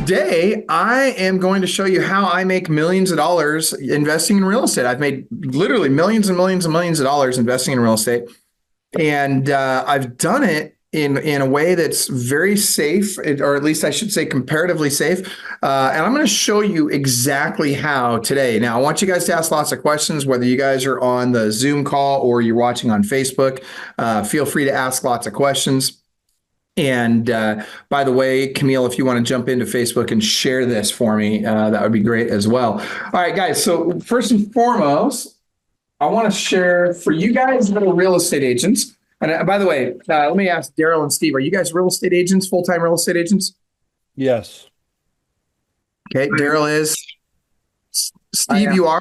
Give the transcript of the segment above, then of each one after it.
Today, I am going to show you how I make millions of dollars investing in real estate. I've made literally millions and millions and millions of dollars investing in real estate. And I've done it in a way that's very safe, or at least I should say comparatively safe. And I'm going to show you exactly how today. Now, I want you guys to ask lots of questions, whether you guys are on the Zoom call or you're watching on Facebook. Feel free to ask lots of questions. And by the way, Camille, if you want to jump into Facebook and share this for me, that would be great as well. All right, guys. So first and foremost, I want to share for you guys that are real estate agents. And by the way, let me ask Daryl and Steve, are you guys real estate agents, full-time real estate agents? Yes. Okay, Daryl is. Steve, you are?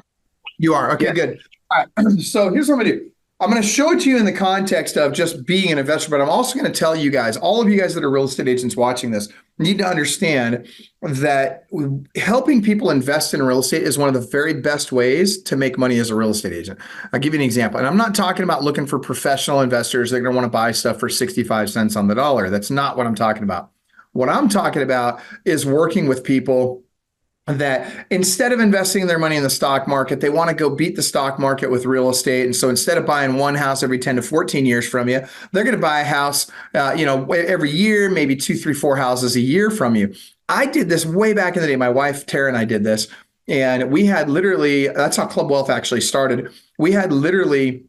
You are. Okay, good. All right. So here's what I'm going to do. I'm going to show it to you in the context of just being an investor, but I'm also going to tell you guys, all of you guys that are real estate agents watching this, need to understand that helping people invest in real estate is one of the very best ways to make money as a real estate agent. I'll give you an example. And I'm not talking about looking for professional investors that are going to want to buy stuff for 65 cents on the dollar. That's not what I'm talking about. What I'm talking about is working with people that instead of investing their money in the stock market, they want to go beat the stock market with real estate. And so instead of buying one house every 10 to 14 years from you, they're going to buy a house, every year, maybe 2, 3, 4 houses a year from you. I did this way back in the day. My wife, Tara, and I did this. And we had literally, that's how Club Wealth actually started. We had literally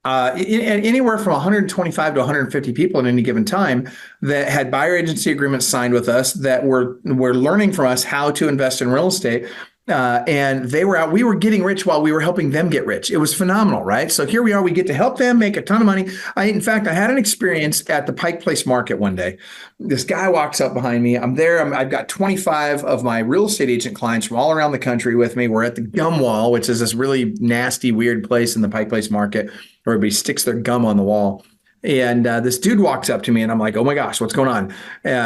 anywhere from 125 to 150 people at any given time that had buyer agency agreements signed with us that were learning from us how to invest in real estate. And they were out, we were getting rich while we were helping them get rich. It was phenomenal, right? So here we are, we get to help them make a ton of money. In fact, I had an experience at the Pike Place Market one day. This guy walks up behind me. I'm there. I've got 25 of my real estate agent clients from all around the country with me. We're at the Gum Wall, which is this really nasty, weird place in the Pike Place Market where everybody sticks their gum on the wall. And this dude walks up to me and I'm like, oh my gosh, what's going on?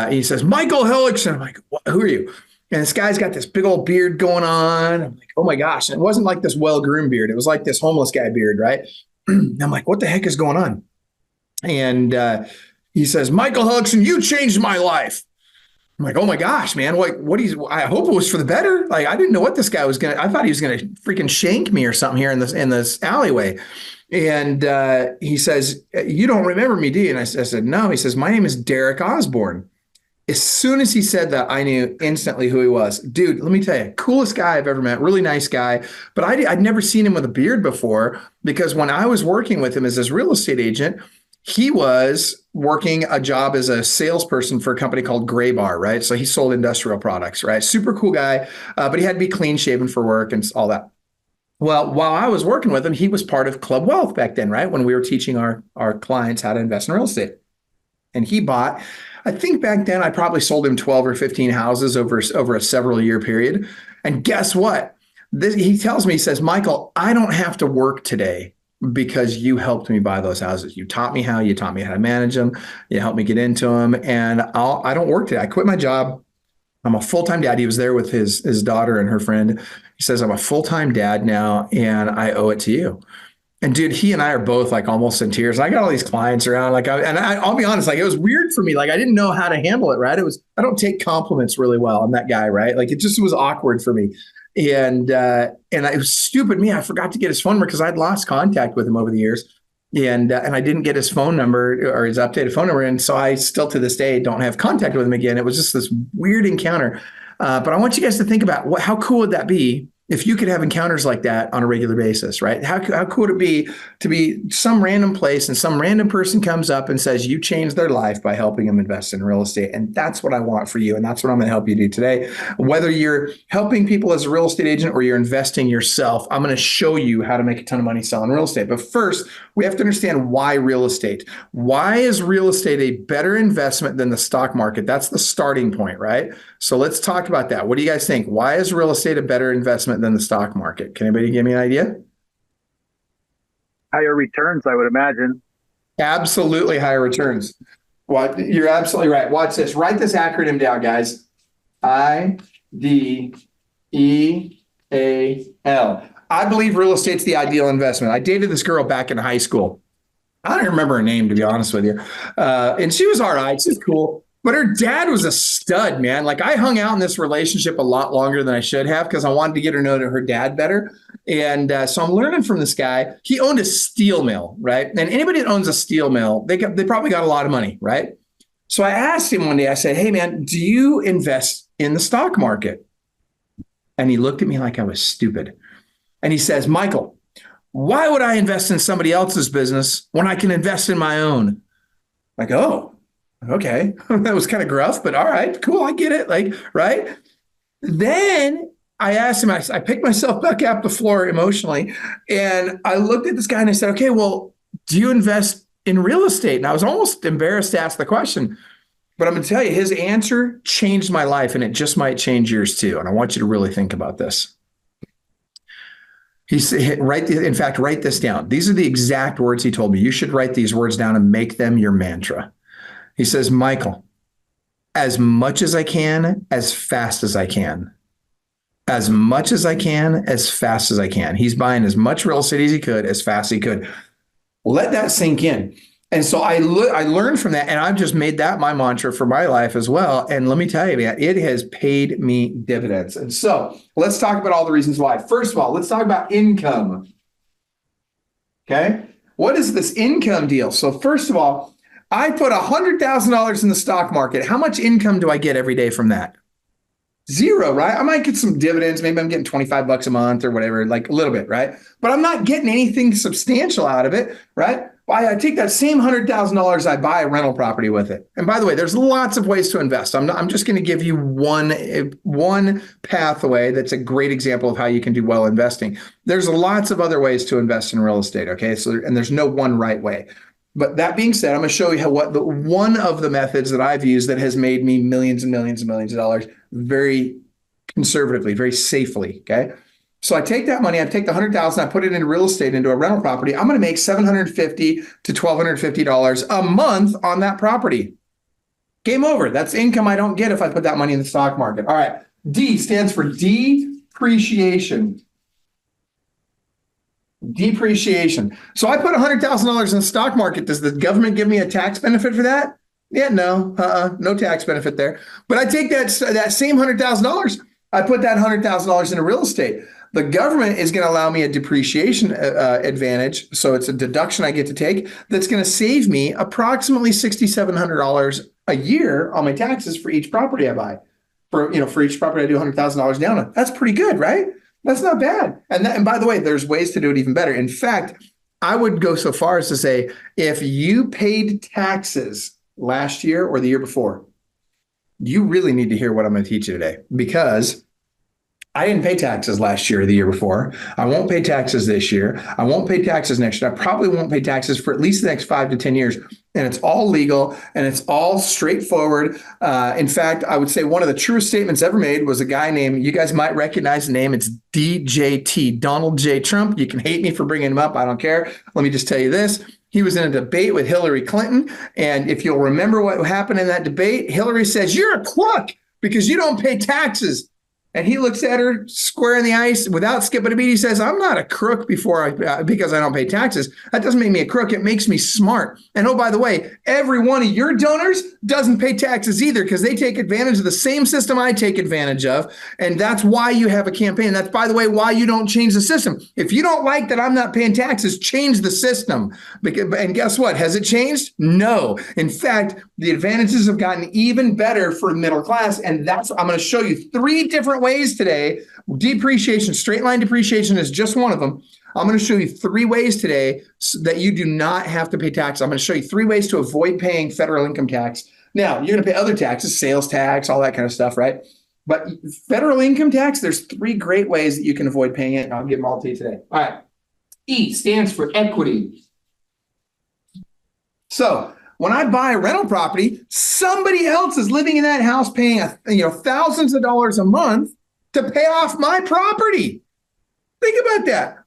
He says, Michael Hellickson. I'm like, who are you? And this guy's got this big old beard going on. I'm like, oh my gosh. And it wasn't like this well-groomed beard. It was like this homeless guy beard, right? I'm like, what the heck is going on? And he says, Michael Hellickson, you changed my life. I'm like, oh my gosh, man. I hope it was for the better. Like, I didn't know what this guy was I thought he was going to freaking shank me or something here in this alleyway. And he says, you don't remember me, do you? And I said, no. He says, my name is Derek Osborne. As soon as he said that, I knew instantly who he was. Dude, let me tell you, coolest guy I've ever met, really nice guy. But I'd never seen him with a beard before because when I was working with him as his real estate agent, he was working a job as a salesperson for a company called Gray Bar, right? So he sold industrial products, right? Super cool guy, but he had to be clean shaven for work and all that. Well, while I was working with him, he was part of Club Wealth back then, right? When we were teaching our clients how to invest in real estate. And he bought, I think back then I probably sold him 12 or 15 houses over a several year period. And guess what? He tells me, he says, Michael, I don't have to work today because you helped me buy those houses. You taught me how to manage them. You helped me get into them. And I don't work today. I quit my job. I'm a full-time dad. He was there with his daughter and her friend. He says, I'm a full-time dad now and I owe it to you. And dude, he and I are both like almost in tears. I got all these clients around, I'll be honest, like it was weird for me. Like I didn't know how to handle it, right? I don't take compliments really well. I'm that guy, right? Like it just was awkward for me. And it was stupid me. I forgot to get his phone number because I'd lost contact with him over the years. And I didn't get his phone number or his updated phone number. And so I still to this day don't have contact with him again. It was just this weird encounter. But I want you guys to think about how cool would that be if you could have encounters like that on a regular basis, right? How cool would it be to be some random place and some random person comes up and says you changed their life by helping them invest in real estate? And that's what I want for you. And that's what I'm going to help you do today. Whether you're helping people as a real estate agent or you're investing yourself, I'm going to show you how to make a ton of money selling real estate. But first, we have to understand why real estate. Why is real estate a better investment than the stock market? That's the starting point, right? So let's talk about that. What do you guys think? Why is real estate a better investment than the stock market? Can anybody give me an idea? Higher returns, I would imagine. Absolutely higher returns. You're absolutely right. Watch this. Write this acronym down, guys. IDEAL. I believe real estate's the ideal investment. I dated this girl back in high school. I don't remember her name, to be honest with you. And she was all right. She's cool. But her dad was a stud, man. Like I hung out in this relationship a lot longer than I should have because I wanted to get her to know her dad better. And so I'm learning from this guy. He owned a steel mill, right? And anybody that owns a steel mill, they probably got a lot of money, right? So I asked him one day, I said, hey, man, do you invest in the stock market? And he looked at me like I was stupid. And he says, Michael, why would I invest in somebody else's business when I can invest in my own? Like, oh, okay. That was kind of gruff, but all right, cool. I get it. Like, right. Then I asked him, I picked myself back up the floor emotionally. And I looked at this guy and I said, okay, well, do you invest in real estate? And I was almost embarrassed to ask the question, but I'm going to tell you, his answer changed my life and it just might change yours too. And I want you to really think about this. He said, write this down. These are the exact words he told me. You should write these words down and make them your mantra. He says, Michael, as much as I can, as fast as I can. As much as I can, as fast as I can. He's buying as much real estate as he could, as fast as he could. Let that sink in. And so I learned from that, and I've just made that my mantra for my life as well. And let me tell you, man, it has paid me dividends. And so let's talk about all the reasons why. First of all, let's talk about income. Okay. What is this income deal? So first of all, I put $100,000 in the stock market. How much income do I get every day from that? Zero, right? I might get some dividends. Maybe I'm getting $25 a month or whatever, like a little bit, right? But I'm not getting anything substantial out of it, right? I take that same $100,000, I buy a rental property with it. And by the way, there's lots of ways to invest. I'm just going to give you one pathway that's a great example of how you can do well investing. There's lots of other ways to invest in real estate, okay? And there's no one right way. But that being said, I'm going to show you one of the methods that I've used that has made me millions and millions and millions of dollars very conservatively, very safely, okay? So I take that money, I take the $100,000, I put it into real estate, into a rental property. I'm going to make $750 to $1,250 a month on that property. Game over. That's income I don't get if I put that money in the stock market. All right. D stands for depreciation. Depreciation. So I put $100,000 in the stock market. Does the government give me a tax benefit for that? Yeah, no, no tax benefit there. But I take that same $100,000, I put that $100,000 into real estate. The government is going to allow me a depreciation advantage. So it's a deduction I get to take that's going to save me approximately $6,700 a year on my taxes for each property I buy. For each property I do $100,000 down on. That's pretty good, right? That's not bad. And by the way, there's ways to do it even better. In fact, I would go so far as to say, if you paid taxes last year or the year before, you really need to hear what I'm going to teach you today, because I didn't pay taxes last year or the year before. I won't pay taxes this year. I won't pay taxes next year. I probably won't pay taxes for at least the next 5 to 10 years. And it's all legal and it's all straightforward. In fact, I would say one of the truest statements ever made was a guy named, you guys might recognize the name, it's DJT, Donald J. Trump. You can hate me for bringing him up. I don't care. Let me just tell you this. He was in a debate with Hillary Clinton. And if you'll remember what happened in that debate, Hillary says, you're a crook because you don't pay taxes. And he looks at her square in the eyes without skipping a beat. He says, I'm not a crook because I don't pay taxes. That doesn't make me a crook. It makes me smart. And oh, by the way, every one of your donors doesn't pay taxes either because they take advantage of the same system I take advantage of. And that's why you have a campaign. That's, by the way, why you don't change the system. If you don't like that I'm not paying taxes, change the system. And guess what? Has it changed? No. In fact, the advantages have gotten even better for the middle class. And I'm going to show you 3 different ways today. Depreciation, straight line depreciation is just one of them. I'm going to show you 3 ways today so that you do not have to pay tax. I'm going to show you 3 ways to avoid paying federal income tax. Now, you're going to pay other taxes, sales tax, all that kind of stuff, right? But federal income tax, there's 3 great ways that you can avoid paying it, and I'll give them all to you today. All right. E stands for equity. So when I buy a rental property, somebody else is living in that house paying thousands of dollars a month to pay off my property. Think about that.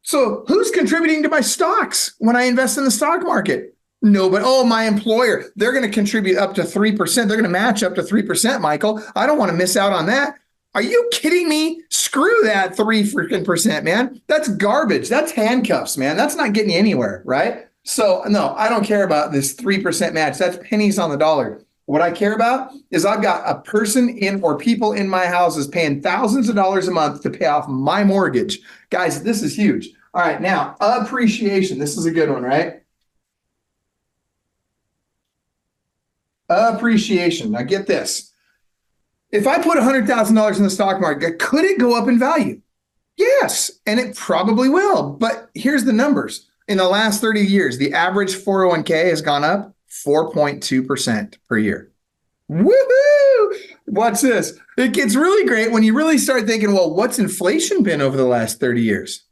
So who's contributing to my stocks when I invest in the stock market? No, but my employer, they're going to contribute up to 3%. They're going to match up to 3%, Michael. I don't want to miss out on that. Are you kidding me? Screw that 3%, man. That's garbage. That's handcuffs, man. That's not getting you anywhere, right? So no, I don't care about this 3% match. That's pennies on the dollar. What I care about is I've got a person in or people in my houses paying thousands of dollars a month to pay off my mortgage. Guys, this is huge. All right, now appreciation. This is a good one, right? Appreciation. Now get this. If I put $100,000 in the stock market, could it go up in value? Yes, and it probably will. But here's the numbers. In the last 30 years, the average 401k has gone up 4.2% per year. Woohoo! Watch this. It gets really great when you really start thinking, well, what's inflation been over the last 30 years?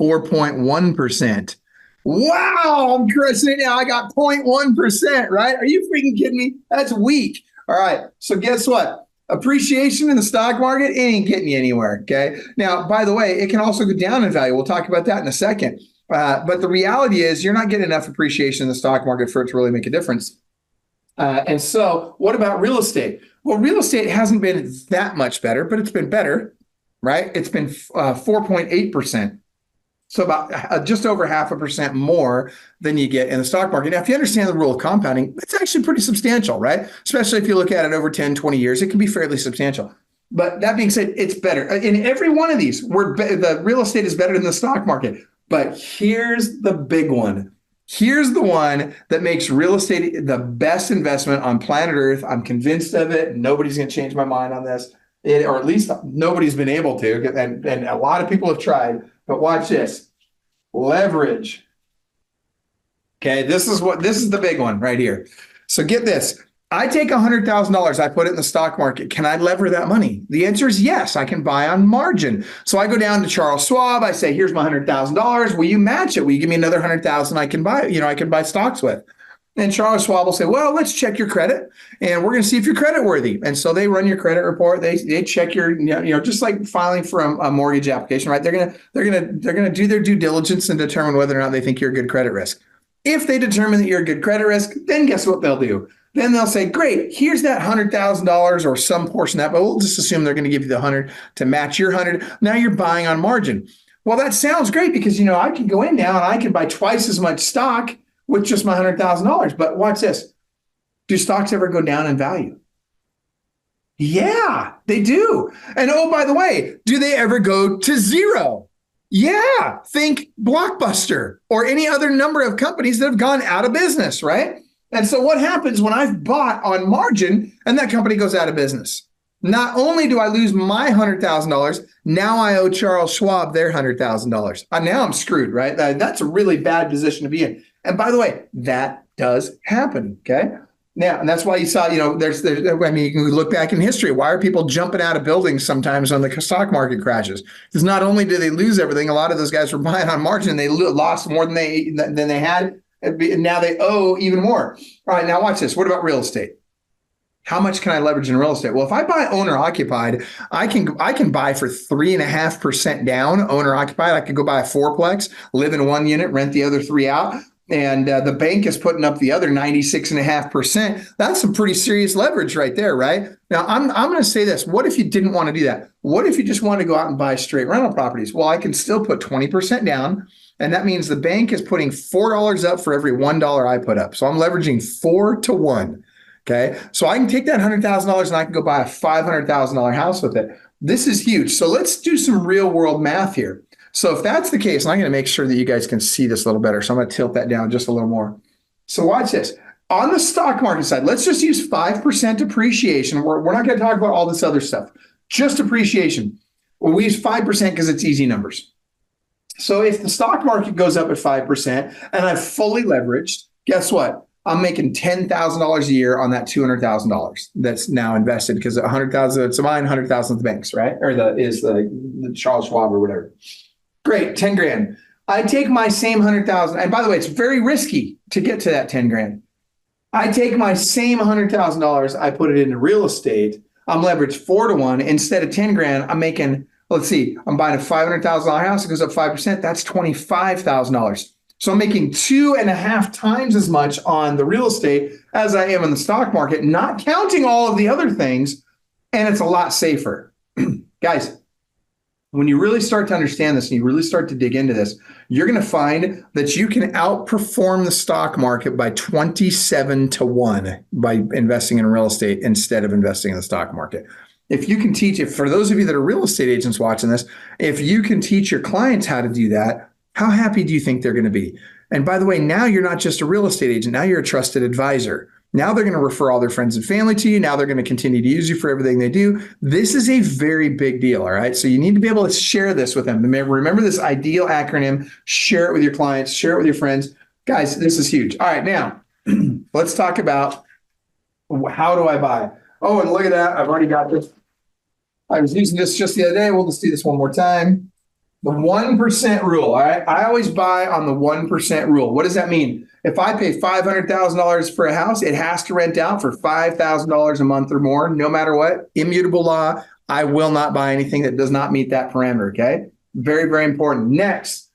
4.1%. Wow, I'm crushing it now. I got 0.1%, right? Are you freaking kidding me? That's weak. All right, so guess what? Appreciation in the stock market, it ain't getting you anywhere, okay? Now, by the way, it can also go down in value. We'll talk about that in a second. But the reality is you're not getting enough appreciation in the stock market for it to really make a difference. And so what about real estate? Well, real estate hasn't been that much better, but it's been better, right? It's been 4.8%. So about just over 0.5% more than you get in the stock market. Now, if you understand the rule of compounding, it's actually pretty substantial, right? Especially if you look at it over 10, 20 years, it can be fairly substantial. But that being said, it's better. In every one of these, the real estate is better than the stock market. But here's the big one. Here's the one that makes real estate the best investment on planet Earth. I'm convinced of it. Nobody's going to change my mind on this, or at least nobody's been able to. And a lot of people have tried. But watch this. Leverage. Okay, this is the big one right here. So get this. I take $100,000, I put it in the stock market. Can I lever that money? The answer is yes, I can buy on margin. So I go down to Charles Schwab, I say, here's my $100,000. Will you match it? Will you give me another $100,000 I can buy stocks with? And Charles Schwab will say, well, let's check your credit and we're going to see if you're credit worthy. And so they run your credit report. They check your, just like filing for a mortgage application, right? They're going to do their due diligence and determine whether or not they think you're a good credit risk. If they determine that you're a good credit risk, then guess what they'll do? Then they'll say, great, here's that $100,000 or some portion of that, but we'll just assume they're going to give you the 100 to match your 100. Now you're buying on margin. Well, that sounds great because, I can go in now and I can buy twice as much stock with just my $100,000. But watch this. Do stocks ever go down in value? Yeah, they do. And oh, by the way, do they ever go to zero? Yeah, think Blockbuster or any other number of companies that have gone out of business, right? And so what happens when I've bought on margin and that company goes out of business? Not only do I lose my $100,000, now I owe Charles Schwab their $100,000. Now I'm screwed, right? That's a really bad position to be in. And by the way, that does happen, okay? Now, and that's why you saw, you can look back in history. Why are people jumping out of buildings sometimes when the stock market crashes? Because not only do they lose everything, a lot of those guys were buying on margin. They lost more than they had. And now they owe even more. All right, now watch this. What about real estate? How much can I leverage in real estate? Well, if I buy owner occupied, I can buy for 3.5% down owner occupied. I could go buy a fourplex, live in one unit, rent the other 3 out. And the bank is putting up the other 96.5%. That's some pretty serious leverage right there, right? Now, I'm going to say this. What if you didn't want to do that? What if you just want to go out and buy straight rental properties? Well, I can still put 20% down. And that means the bank is putting $4 up for every $1 I put up. So I'm leveraging 4 to 1. Okay. So I can take that $100,000 and I can go buy a $500,000 house with it. This is huge. So let's do some real world math here. So if that's the case, and I'm going to make sure that you guys can see this a little better. So I'm going to tilt that down just a little more. So watch this. On the stock market side, let's just use 5% appreciation. We're not going to talk about all this other stuff. Just appreciation. Well, we use 5% because it's easy numbers. So if the stock market goes up at 5% and I've fully leveraged, guess what? I'm making $10,000 a year on that $200,000 that's now invested because $100,000 it's mine, $100,000 at the banks, right? Or the Charles Schwab or whatever. Great, 10 grand. I take my same 100,000, and by the way, it's very risky to get to that 10 grand. I take my same $100,000, I put it into real estate. I'm leveraged 4 to 1 instead of 10 grand. I'm making, let's see, I'm buying a $500,000 house. It goes up 5%. That's $25,000. So I'm making 2.5 times as much on the real estate as I am in the stock market, not counting all of the other things. And it's a lot safer. Guys, when you really start to understand this and you really start to dig into this, you're going to find that you can outperform the stock market by 27 to 1 by investing in real estate instead of investing in the stock market. If you can teach it, for those of you that are real estate agents watching this, if you can teach your clients how to do that, how happy do you think they're going to be? And by the way, now you're not just a real estate agent. Now you're a trusted advisor. Now they're going to refer all their friends and family to you. Now they're going to continue to use you for everything they do. This is a very big deal, all right? So you need to be able to share this with them. Remember this IDEAL acronym. Share it with your clients. Share it with your friends. Guys, this is huge. All right, now let's talk about how do I buy? Oh, and look at that. I've already got this. I was using this just the other day. We'll just do this one more time. The 1% rule, all right? I always buy on the 1% rule. What does that mean? If I pay $500,000 for a house, it has to rent out for $5,000 a month or more, no matter what. Immutable law. I will not buy anything that does not meet that parameter, okay? Very, very important. Next,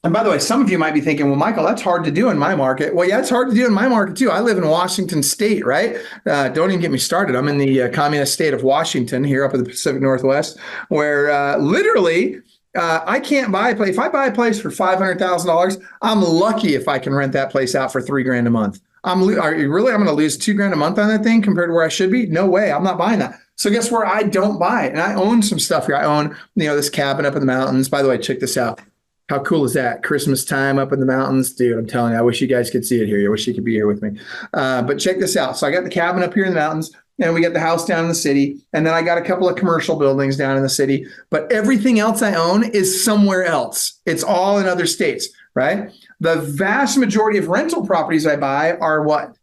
and by the way, some of you might be thinking, well, Michael, that's hard to do in my market. Well, yeah, it's hard to do in my market too. I live in Washington State, right? Don't even get me started. I'm in the communist state of Washington here up in the Pacific Northwest, where literally I can't buy a place. If I buy a place for $500,000, I'm lucky if I can rent that place out for $3,000 a month. I'm going to lose $2,000 a month on that thing compared to where I should be? No way. I'm not buying that. So guess where I don't buy it? And I own some stuff here. I own, this cabin up in the mountains. By the way, check this out. How cool is that? Christmas time up in the mountains. Dude, I'm telling you, I wish you guys could see it here. I wish you could be here with me. But check this out. So I got the cabin up here in the mountains, and we got the house down in the city. And then I got a couple of commercial buildings down in the city. But everything else I own is somewhere else. It's all in other states, right? The vast majority of rental properties I buy are what?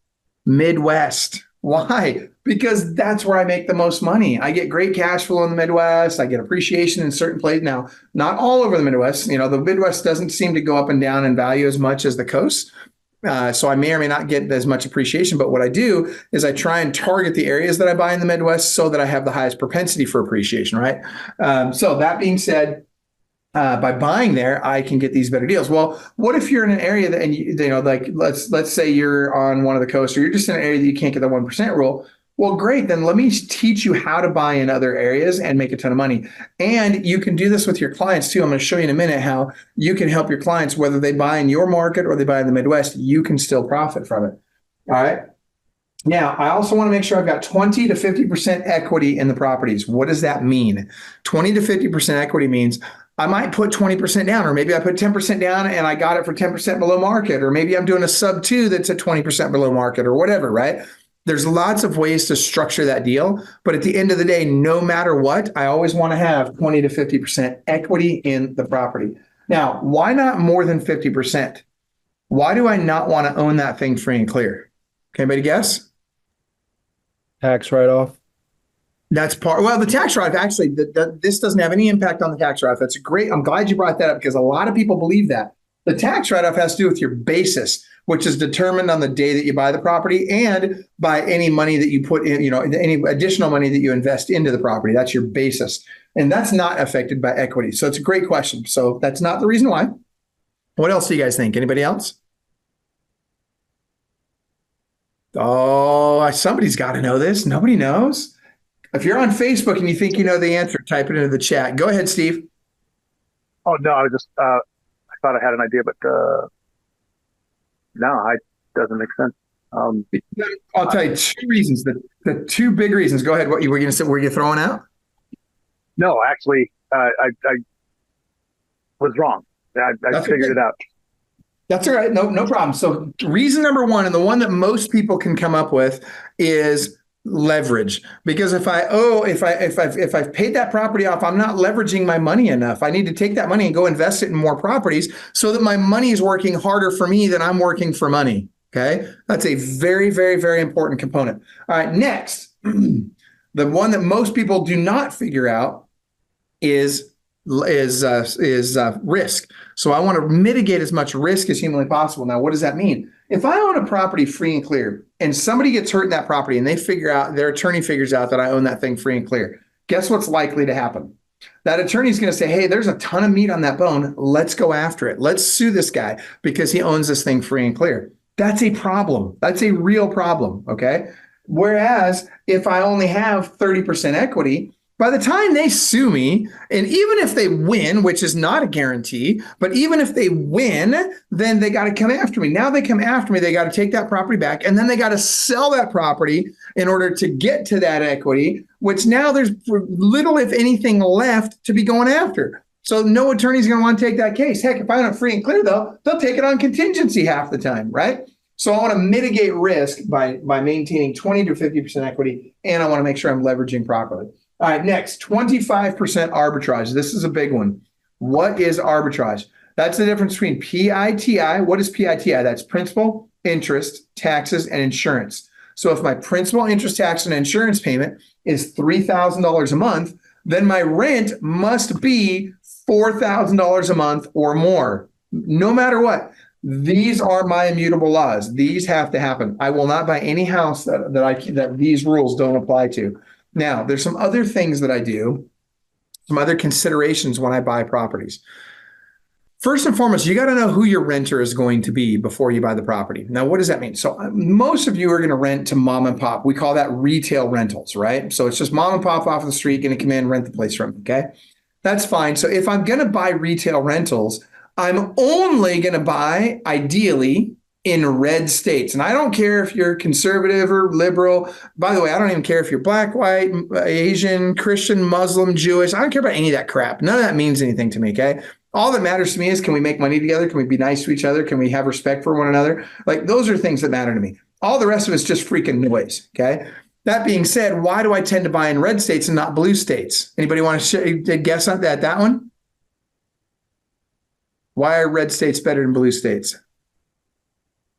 Midwest. Why? Because that's where I make the most money. I get great cash flow in the Midwest. I get appreciation in certain places. Now, not all over the Midwest. The Midwest doesn't seem to go up and down in value as much as the coast. So I may or may not get as much appreciation. But what I do is I try and target the areas that I buy in the Midwest so that I have the highest propensity for appreciation, right? So that being said, by buying there, I can get these better deals. Well, what if you're in an area that, and like let's say you're on one of the coasts, or you're just in an area that you can't get the 1% rule. Well, great. Then let me teach you how to buy in other areas and make a ton of money. And you can do this with your clients too. I'm going to show you in a minute how you can help your clients, whether they buy in your market or they buy in the Midwest, you can still profit from it. All right. Now, I also want to make sure I've got 20 to 50% equity in the properties. What does that mean? 20 to 50% equity means I might put 20% down, or maybe I put 10% down and I got it for 10% below market, or maybe I'm doing a sub 2 that's at 20% below market or whatever, right? There's lots of ways to structure that deal. But at the end of the day, no matter what, I always want to have 20 to 50% equity in the property. Now, why not more than 50%? Why do I not want to own that thing free and clear? Can anybody guess? Tax write-off. That's part. Well, the tax write-off, actually, this doesn't have any impact on the tax write-off. That's great. I'm glad you brought that up because a lot of people believe that. The tax write-off has to do with your basis, which is determined on the day that you buy the property and by any money that you put in, any additional money that you invest into the property. That's your basis. And that's not affected by equity. So it's a great question. So that's not the reason why. What else do you guys think? Anybody else? Oh, somebody's got to know this. Nobody knows. If you're on Facebook and you think you know the answer, type it into the chat. Go ahead, Steve. Oh, no, I thought I had an idea, but no, it doesn't make sense. I'll tell you two reasons. The two big reasons. Go ahead. What you were going to say? Were you throwing out? No, actually, I was wrong. I figured it out. That's all right. No problem. So reason number one, and the one that most people can come up with, is leverage. Because if I've paid that property off, I'm not leveraging my money enough. I need to take that money and go invest it in more properties so that my money is working harder for me than I'm working for money. Okay. That's a very, very, very important component. All right. Next, the one that most people do not figure out is risk. So I want to mitigate as much risk as humanly possible. Now, what does that mean? If I own a property free and clear and somebody gets hurt in that property and their attorney figures out that I own that thing free and clear, guess what's likely to happen? That attorney's going to say, hey, there's a ton of meat on that bone. Let's go after it. Let's sue this guy because he owns this thing free and clear. That's a problem. That's a real problem. Okay. Whereas if I only have 30% equity, By the time they sue me, and even if they win, which is not a guarantee, but even if they win, then they got to come after me. Now they come after me, they got to take that property back, and then they got to sell that property in order to get to that equity, which now there's little, if anything, left to be going after. So no attorney's going to want to take that case. Heck, if I want it free and clear, though, they'll take it on contingency half the time, right? So I want to mitigate risk by maintaining 20 to 50% equity, and I want to make sure I'm leveraging properly. All right, next, 25% arbitrage. This is a big one. What is arbitrage? That's the difference between PITI. What is PITI? That's principal, interest, taxes, and insurance. So if my principal, interest, tax, and insurance payment is $3,000 a month, then my rent must be $4,000 a month or more, no matter what. These are my immutable laws. These have to happen. I will not buy any house that these rules don't apply to. Now, there's some other things that I do, some other considerations when I buy properties. First and foremost, you got to know who your renter is going to be before you buy the property. Now, what does that mean? So most of you are going to rent to mom and pop. We call that retail rentals, right? So it's just mom and pop off the street going to come in and rent the place from, okay? That's fine. So if I'm going to buy retail rentals, I'm only going to buy, ideally, in red states. And I don't care if you're conservative or liberal. By the way, I don't even care if you're black, white, Asian, Christian, Muslim, Jewish. I don't care about any of that crap. None of that means anything to me, okay? All that matters to me is, can we make money together? Can we be nice to each other? Can we have respect for one another? Like, those are things that matter to me. All the rest of it's just freaking noise, okay? That being said, why do I tend to buy in red states and not blue states? Anybody want to guess on that one? Why are red states better than blue states?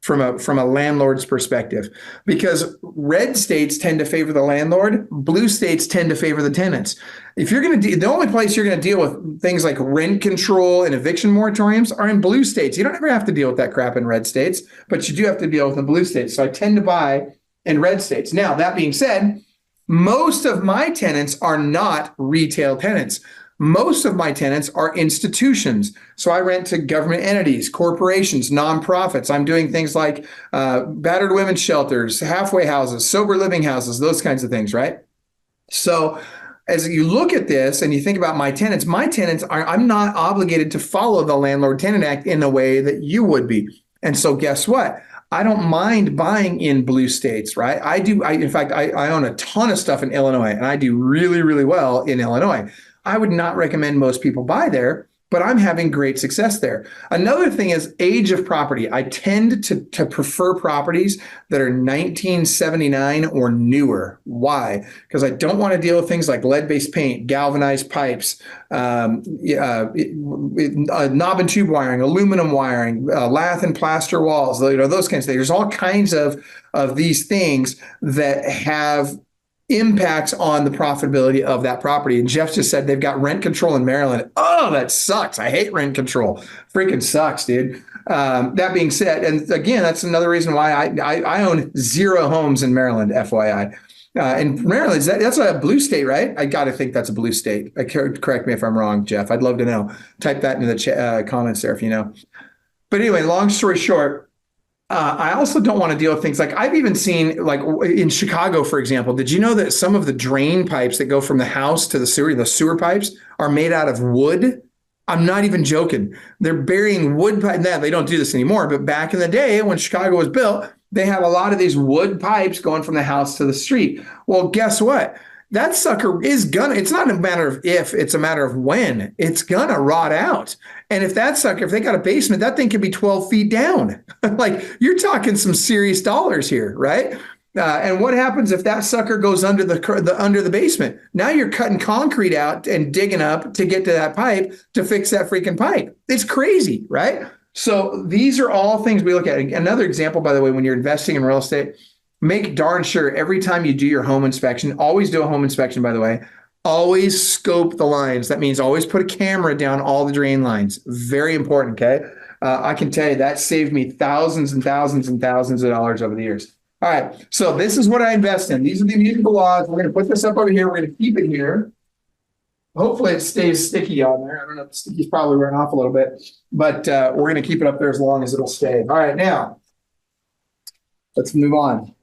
From a landlord's perspective, because red states tend to favor the landlord, blue states tend to favor the tenants. If you're going to, the only place you're going to deal with things like rent control and eviction moratoriums are in blue states. You don't ever have to deal with that crap in red states, but you do have to deal with the blue states. So I tend to buy in red states. Now, that being said, most of my tenants are not retail tenants. Most of my tenants are institutions. So I rent to government entities, corporations, nonprofits. I'm doing things like battered women's shelters, halfway houses, sober living houses, those kinds of things, right? So as you look at this and you think about my tenants I'm not obligated to follow the Landlord-Tenant Act in a way that you would be. And so guess what? I don't mind buying in blue states, right? In fact, I own a ton of stuff in Illinois, and I do really, really well in Illinois. I would not recommend most people buy there, but I'm having great success there. Another thing is age of property. I tend to prefer properties that are 1979 or newer. Why? Because I don't want to deal with things like lead-based paint, galvanized pipes, knob and tube wiring, aluminum wiring, lath and plaster walls, those kinds of things. There's all kinds of these things that have impacts on the profitability of that property. And Jeff just said they've got rent control in Maryland. Oh, that sucks. I hate rent control. Freaking sucks, dude. That being said, and again, that's another reason why I own 0 homes in Maryland, FYI. And Maryland, that's a blue state, right? I got to think that's a blue state. Correct me if I'm wrong, Jeff. I'd love to know. Type that into the comments there if you know. But anyway, long story short, I also don't want to deal with things like I've even seen, like in Chicago, for example. Did you know that some of the drain pipes that go from the house to the sewer pipes are made out of wood? I'm not even joking. They're burying wood pipe. Now, they don't do this anymore, but back in the day when Chicago was built, they had a lot of these wood pipes going from the house to the street. Well, guess what? That sucker is it's not a matter of if, it's a matter of when. It's gonna rot out. And if they got a basement, that thing could be 12 feet down. Like, you're talking some serious dollars here, right? And what happens if that sucker goes under the basement? Now you're cutting concrete out and digging up to get to that pipe to fix that freaking pipe. It's crazy, right? So these are all things we look at. Another example, by the way, when you're investing in real estate, make darn sure every time you do your home inspection, always do a home inspection, by the way, always scope the lines. That means always put a camera down all the drain lines. Very important, okay? I can tell you that saved me thousands and thousands and thousands of dollars over the years. All right, so this is what I invest in. These are the immutable laws. We're going to put this up over here. We're going to keep it here. Hopefully it stays sticky on there. I don't know if the sticky's probably wearing off a little bit, but we're going to keep it up there as long as it'll stay. All right, now let's move on.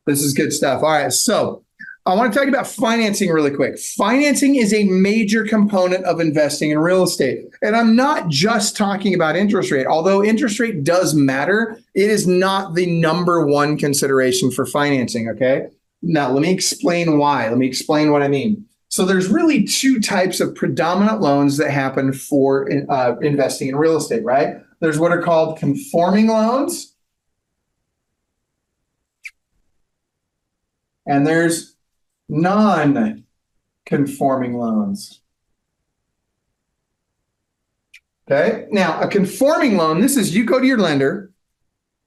This is good stuff. All right, so I want to talk about financing really quick. Financing is a major component of investing in real estate. And I'm not just talking about interest rate. Although interest rate does matter, it is not the number one consideration for financing, okay? Now, let me explain why. Let me explain what I mean. So there's really two types of predominant loans that happen for investing in real estate, right? There's what are called conforming loans, and there's non-conforming loans. Okay. Now, a conforming loan, this is you go to your lender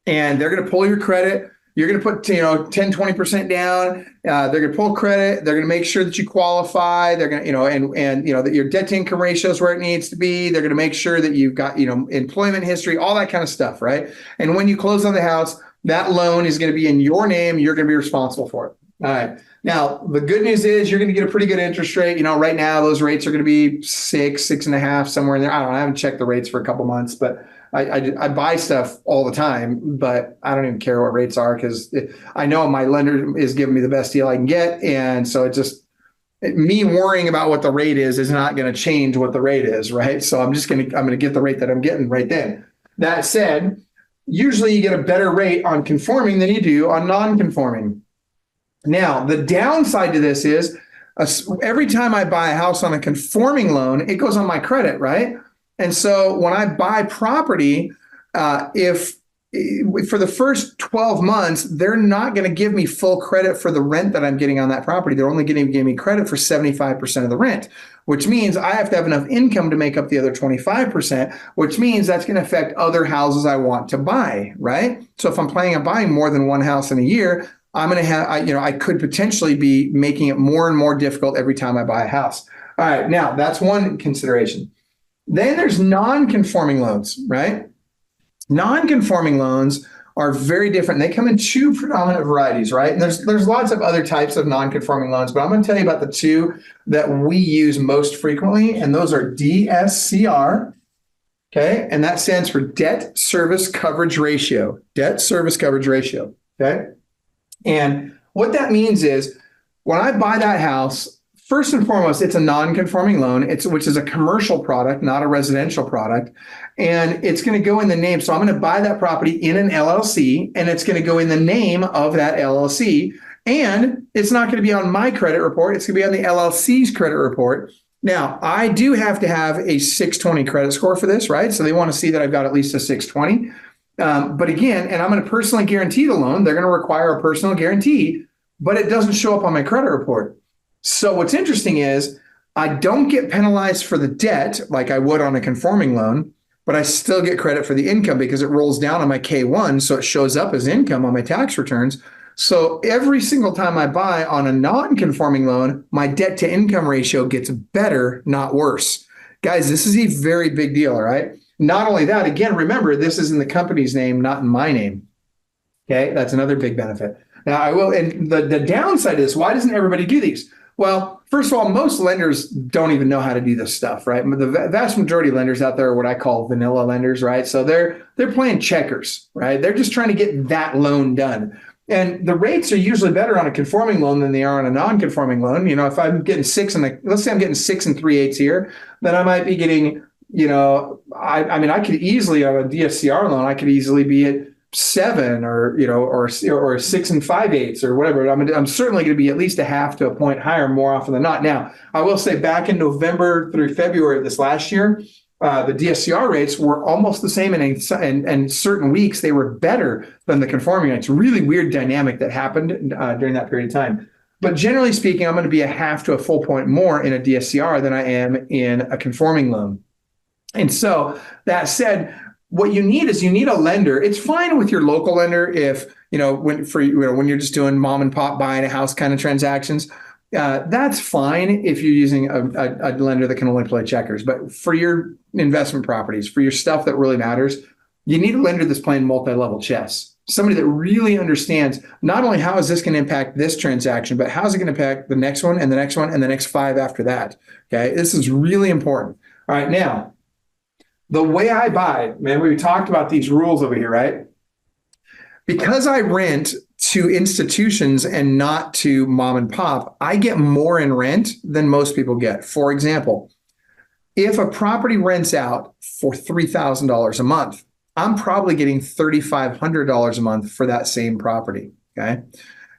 and they're going to pull your credit. You're going to put, 10, 20% down. They're going to pull credit. They're going to make sure that you qualify. They're going to, that your debt to income ratio is where it needs to be. They're going to make sure that you've got, employment history, all that kind of stuff, right? And when you close on the house, that loan is going to be in your name. You're going to be responsible for it. All right. Now, the good news is you're going to get a pretty good interest rate. Right now, those rates are going to be 6.5, somewhere in there. I haven't checked the rates for a couple months, but I buy stuff all the time, but I don't even care what rates are because I know my lender is giving me the best deal I can get. And so me worrying about what the rate is not going to change what the rate is, right? So I'm going to get the rate that I'm getting right then. That said, usually you get a better rate on conforming than you do on non-conforming. Now, the downside to this is every time I buy a house on a conforming loan, it goes on my credit, right? And so when I buy property, if for the first 12 months, they're not going to give me full credit for the rent that I'm getting on that property. They're only going to give me credit for 75% of the rent, which means I have to have enough income to make up the other 25%, which means that's going to affect other houses I want to buy, right? So if I'm planning on buying more than one house in a year, I'm going to have, I could potentially be making it more and more difficult every time I buy a house. All right, now that's one consideration. Then there's non-conforming loans, right? Non-conforming loans are very different. They come in two predominant varieties, right? And there's lots of other types of non-conforming loans, but I'm going to tell you about the two that we use most frequently, and those are DSCR, okay? And that stands for debt service coverage ratio, debt service coverage ratio, okay? And what that means is when I buy that house, first and foremost, it's a non-conforming loan, which is a commercial product, not a residential product. And it's going to go in the name. So I'm going to buy that property in an LLC, and it's going to go in the name of that LLC. And it's not going to be on my credit report. It's going to be on the LLC's credit report. Now, I do have to have a 620 credit score for this, right? So they want to see that I've got at least a 620. But again, and I'm going to personally guarantee the loan. They're going to require a personal guarantee, but it doesn't show up on my credit report. So what's interesting is I don't get penalized for the debt like I would on a conforming loan, but I still get credit for the income because it rolls down on my K1, so it shows up as income on my tax returns. So every single time I buy on a non-conforming loan, my debt to income ratio gets better, not worse. Guys, this is a very big deal, all right? Not only that, again, remember, this is in the company's name, not in my name. Okay, that's another big benefit. Now, and the downside is, why doesn't everybody do these? Well, first of all, most lenders don't even know how to do this stuff, right? The vast majority of lenders out there are what I call vanilla lenders, right? So they're playing checkers, right? They're just trying to get that loan done. And the rates are usually better on a conforming loan than they are on a non-conforming loan. If I'm getting let's say I'm getting 6 3/8 here, then I might be getting, I could easily, on a DSCR loan, I could easily be at 7 or 6 5/8 or whatever. I'm certainly going to be at least a half to a point higher more often than not. Now, I will say back in November through February of this last year, the DSCR rates were almost the same, and in certain weeks they were better than the conforming rates. Really weird dynamic that happened during that period of time. But generally speaking, I'm going to be a half to a full point more in a DSCR than I am in a conforming loan. And so that said, what you need is a lender. It's fine with your local lender if, when you're just doing mom and pop buying a house kind of transactions. That's fine if you're using a lender that can only play checkers. But for your investment properties, for your stuff that really matters, you need a lender that's playing multi-level chess. Somebody that really understands not only how is this going to impact this transaction, but how is it going to impact the next one and the next one and the next 5 after that. Okay, this is really important. All right, now, the way I buy, man, we talked about these rules over here, right? Because I rent to institutions and not to mom and pop, I get more in rent than most people get. For example, if a property rents out for $3,000 a month, I'm probably getting $3,500 a month for that same property. Okay.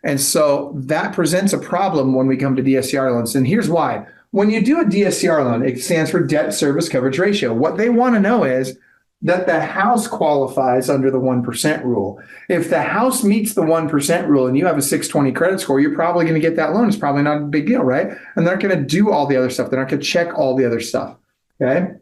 And so that presents a problem when we come to DSCR loans. And here's why. When you do a DSCR loan, it stands for debt service coverage ratio. What they want to know is that the house qualifies under the 1% rule. If the house meets the 1% rule and you have a 620 credit score, you're probably going to get that loan. It's probably not a big deal, right? And they're not going to do all the other stuff. They're not going to check all the other stuff. Okay.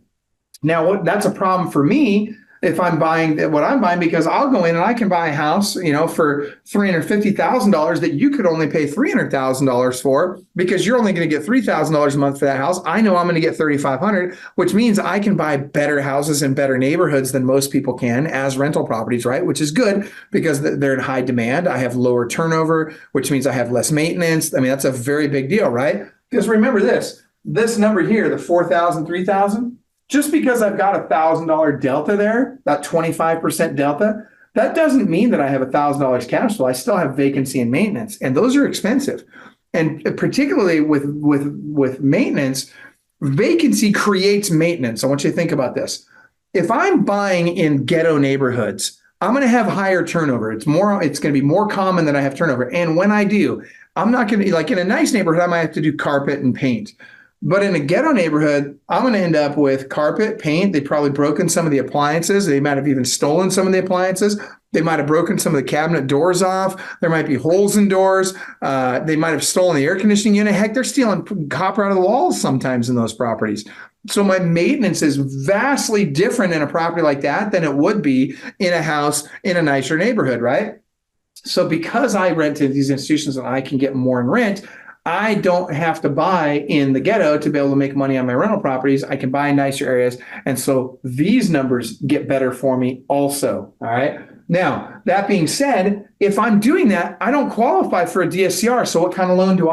Now, that's a problem for me if I'm buying what I'm buying, because I'll go in and I can buy a house, for $350,000 that you could only pay $300,000 for, because you're only going to get $3,000 a month for that house. I know I'm going to get $3,500, which means I can buy better houses in better neighborhoods than most people can as rental properties, right? Which is good because they're in high demand. I have lower turnover, which means I have less maintenance. I mean, that's a very big deal, right? Because remember this number here, the 4,000, 3,000, just because I've got $1,000 delta there, that 25% delta, that doesn't mean that I have $1,000 cash flow. I still have vacancy and maintenance, and those are expensive. And particularly with maintenance, vacancy creates maintenance. I want you to think about this. If I'm buying in ghetto neighborhoods, I'm going to have higher turnover. It's going to be more common that I have turnover. And when I do, I'm not going to, like in a nice neighborhood, I might have to do carpet and paint. But in a ghetto neighborhood, I'm going to end up with carpet, paint. They've probably broken some of the appliances. They might have even stolen some of the appliances. They might have broken some of the cabinet doors off. There might be holes in doors. They might have stolen the air conditioning unit. Heck, they're stealing copper out of the walls sometimes in those properties. So my maintenance is vastly different in a property like that than it would be in a house in a nicer neighborhood, right? So because I rent to these institutions and I can get more in rent, I don't have to buy in the ghetto to be able to make money on my rental properties. I can buy in nicer areas. And so these numbers get better for me also. All right. Now, that being said, if I'm doing that, I don't qualify for a DSCR. So what kind of loan do?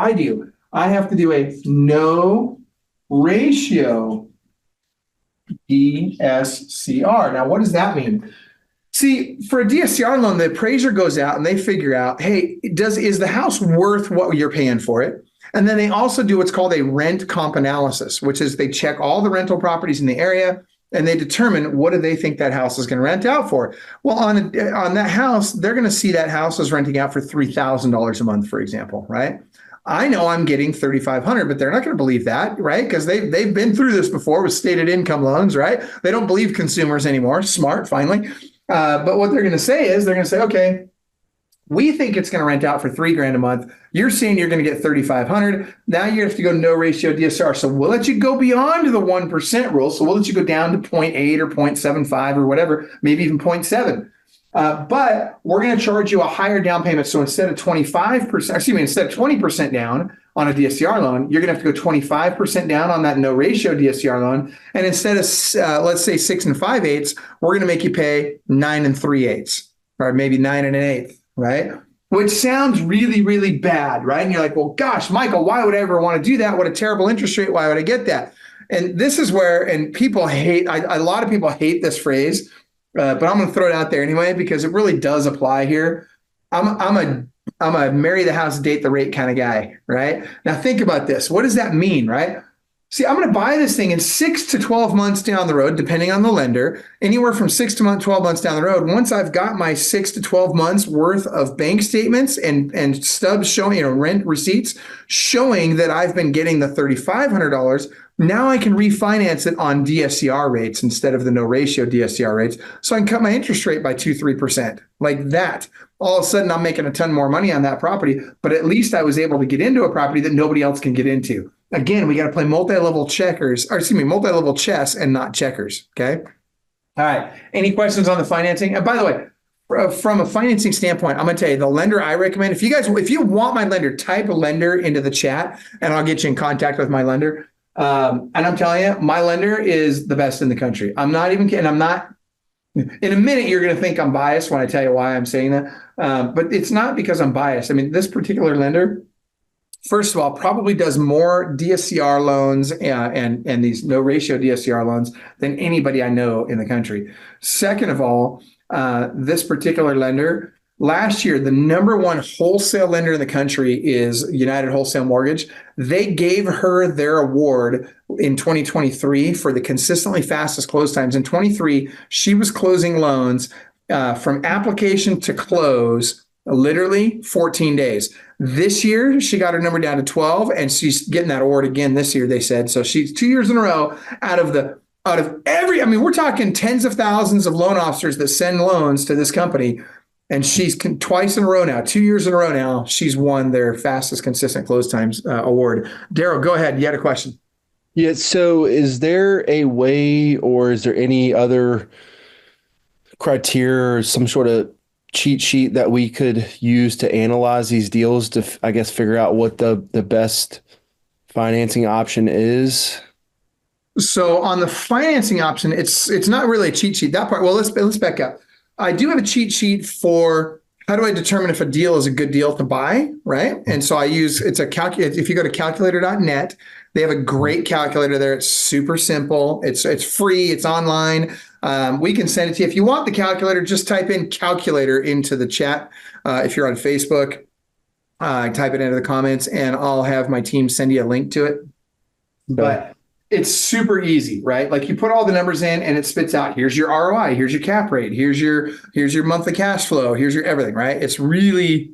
I have to do a no ratio DSCR. Now, what does that mean? See, for a DSCR loan, the appraiser goes out and they figure out, hey, is the house worth what you're paying for it? And then they also do what's called a rent comp analysis, which is they check all the rental properties in the area and they determine what do they think that house is going to rent out for. Well, on that house, they're going to see that house is renting out for $3,000 a month, for example, right? I know I'm getting $3,500, but they're not going to believe that, right? Because they've been through this before with stated income loans, right? They don't believe consumers anymore. Smart, finally. But what they're going to say is okay, we think it's going to rent out for $3,000 a month. You're saying you're going to get $3,500. Now you have to go no ratio DSR. So we'll let you go beyond the 1% rule. So we'll let you go down to 0.8 or 0.75 or whatever, maybe even 0.7. But we're going to charge you a higher down payment. So instead of 20% down on a DSCR loan, you're going to have to go 25% down on that no ratio DSCR loan. And instead of, let's say 6 5/8, we're going to make you pay 9 3/8, or maybe 9 1/8, right? Which sounds really, really bad, right? And you're like, well, gosh, Michael, why would I ever want to do that? What a terrible interest rate. Why would I get that? And this is where, and people hate, a lot of people hate this phrase, but I'm going to throw it out there anyway, because it really does apply here. I'm a marry the house, date the rate kind of guy, right? Now think about this. What does that mean, right? See, I'm going to buy this thing in 6 to 12 months down the road, depending on the lender, anywhere from 6 to 12 months down the road. Once I've got my 6 to 12 months worth of bank statements and stubs showing, rent receipts showing that I've been getting the $3,500, now I can refinance it on DSCR rates instead of the no ratio DSCR rates. So I can cut my interest rate by 2-3%, like that. All of a sudden, I'm making a ton more money on that property, but at least I was able to get into a property that nobody else can get into. Again, we got to play multi-level chess and not checkers. Okay. All right. Any questions on the financing? And by the way, from a financing standpoint, I'm going to tell you the lender I recommend. If you want my lender, type a lender into the chat and I'll get you in contact with my lender. And I'm telling you, my lender is the best in the country. I'm not even kidding. I'm not. In a minute, you're going to think I'm biased when I tell you why I'm saying that. But it's not because I'm biased. I mean, this particular lender, first of all, probably does more DSCR loans and these no ratio DSCR loans than anybody I know in the country. Second of all, this particular lender Last year, the number one wholesale lender in the country is United Wholesale Mortgage. They gave her their award in 2023 for the consistently fastest close times. In 23, she was closing loans from application to close literally 14 days. This year, she got her number down to 12, and she's getting that award again this year, they said. So she's 2 years in a row out of every, I mean, we're talking tens of thousands of loan officers that send loans to this company. And she's twice in a row now, 2 years in a row now, she's won their fastest consistent close times award. Daryl, go ahead. You had a question. Yeah. So is there a way, or is there any other criteria or some sort of cheat sheet that we could use to analyze these deals to, I guess, figure out what the best financing option is? So on the financing option, it's not really a cheat sheet. That part, well, let's back up. I do have a cheat sheet for how do I determine if a deal is a good deal to buy, right? And so it's a calculator. If you go to calculator.net, they have a great calculator there. It's super simple. It's free. It's online. We can send it to you. If you want the calculator, just type in calculator into the chat. If you're on Facebook, type it into the comments, and I'll have my team send you a link to it. Okay. But it's super easy, right? Like you put all the numbers in and it spits out, here's your ROI, here's your cap rate, here's your monthly cash flow, here's your everything, right? It's really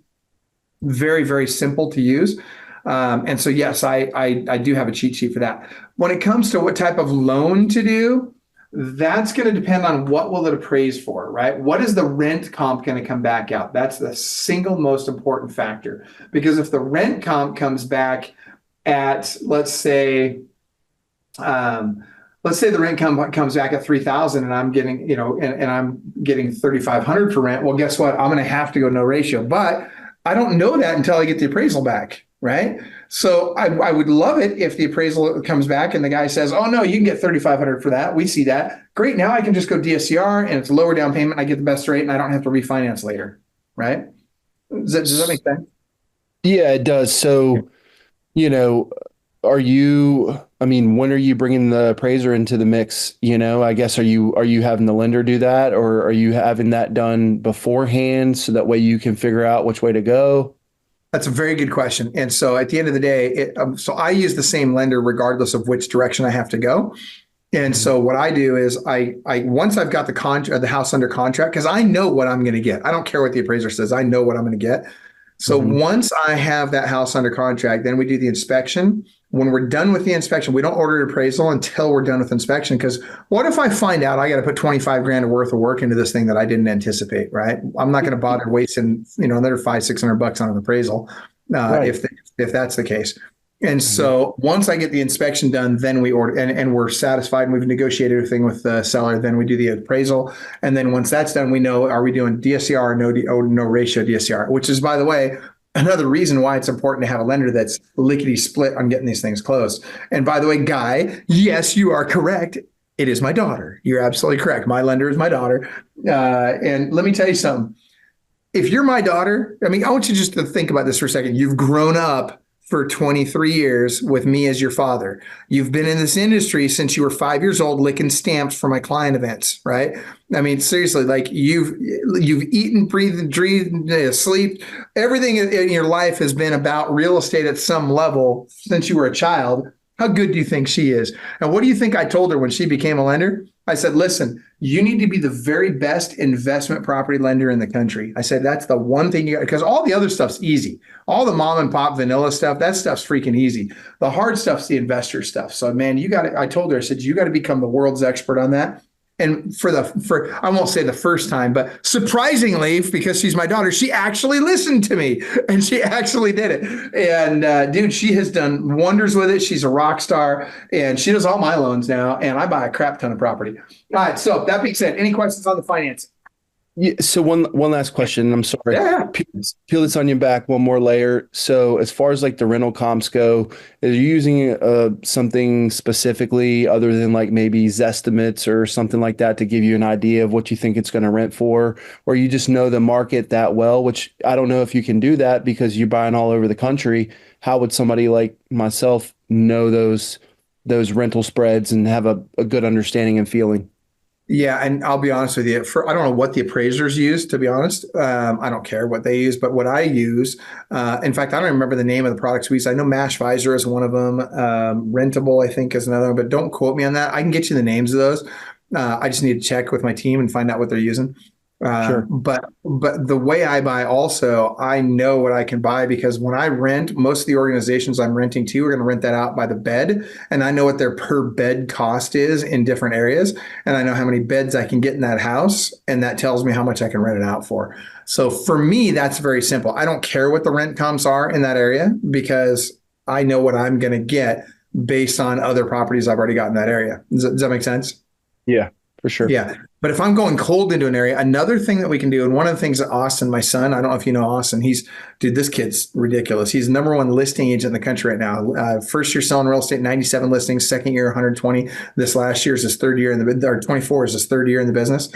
very, very simple to use. And so, yes, I do have a cheat sheet for that. When it comes to what type of loan to do, that's going to depend on what will it appraise for, right? What is the rent comp going to come back out? That's the single most important factor. Because if the rent comp comes back at, let's say the rent comes back at 3,000 and I'm getting, and I'm getting 3,500 for rent. Well, guess what? I'm going to have to go no ratio, but I don't know that until I get the appraisal back, right? So I would love it if the appraisal comes back and the guy says, oh no, you can get 3,500 for that. We see that. Great. Now I can just go DSCR and it's a lower down payment. I get the best rate and I don't have to refinance later, right? Does that make sense? Yeah, it does. So, when are you bringing the appraiser into the mix? I guess, are you having the lender do that, or are you having that done beforehand so that way you can figure out which way to go? That's a very good question. And so at the end of the day, so I use the same lender regardless of which direction I have to go. And so what I do is I once I've got the house under contract, because I know what I'm going to get. I don't care what the appraiser says. I know what I'm going to get. So once I have that house under contract, then we do the inspection. When we're done with the inspection, we don't order an appraisal until we're done with inspection. Because what if I find out I got to put 25 grand worth of work into this thing that I didn't anticipate, right? I'm not going to bother wasting, another $500-600 on an appraisal right. if that's the case. And so once I get the inspection done, then we order and we're satisfied and we've negotiated everything with the seller. Then we do the appraisal. And then once that's done, we know, are we doing DSCR or no ratio DSCR, which is, by the way, another reason why it's important to have a lender that's lickety split on getting these things closed. And by the way, Guy, yes, you are correct. It is my daughter. You're absolutely correct. My lender is my daughter. And let me tell you something. If you're my daughter, I want you just to think about this for a second. You've grown up for 23 years with me as your father. You've been in this industry since you were 5 years old, licking stamps for my client events, right? Seriously, like you've eaten, breathed, dreamed, sleep. Everything in your life has been about real estate at some level since you were a child. How good do you think she is? And what do you think I told her when she became a lender? I said, listen, you need to be the very best investment property lender in the country. I said, that's the one thing because all the other stuff's easy. All the mom and pop vanilla stuff, that stuff's freaking easy. The hard stuff's the investor stuff. So man, I told her, I said, you got to become the world's expert on that. And for I won't say the first time, but surprisingly, because she's my daughter, she actually listened to me and she actually did it. And dude, she has done wonders with it. She's a rock star and she does all my loans now. And I buy a crap ton of property. All right. So that being said, any questions on the financing? Yeah, so one last question. I'm sorry. Yeah. Peel this onion back one more layer. So as far as like the rental comps go, are you using something specifically other than like maybe Zestimates or something like that to give you an idea of what you think it's going to rent for? Or you just know the market that well, which I don't know if you can do that because you're buying all over the country. How would somebody like myself know those rental spreads and have a good understanding and feeling? Yeah, and I'll be honest with you. I don't know what the appraisers use, to be honest. I don't care what they use, but what I use, in fact, I don't remember the name of the products we use. I know Mash Visor is one of them. Rentable, I think, is another one, but don't quote me on that. I can get you the names of those. I just need to check with my team and find out what they're using. Sure. But the way I buy also, I know what I can buy because when I rent, most of the organizations I'm renting to are going to rent that out by the bed. And I know what their per bed cost is in different areas. And I know how many beds I can get in that house. And that tells me how much I can rent it out for. So for me, that's very simple. I don't care what the rent comps are in that area because I know what I'm going to get based on other properties I've already got in that area. Does that make sense? Yeah, for sure. Yeah. But if I'm going cold into an area, another thing that we can do, and one of the things that Austin, my son, I don't know if you know Austin, dude, this kid's ridiculous. He's the number one listing agent in the country right now. First year selling real estate, 97 listings, second year, 120. This last year is his third year or 24 is his third year in the business.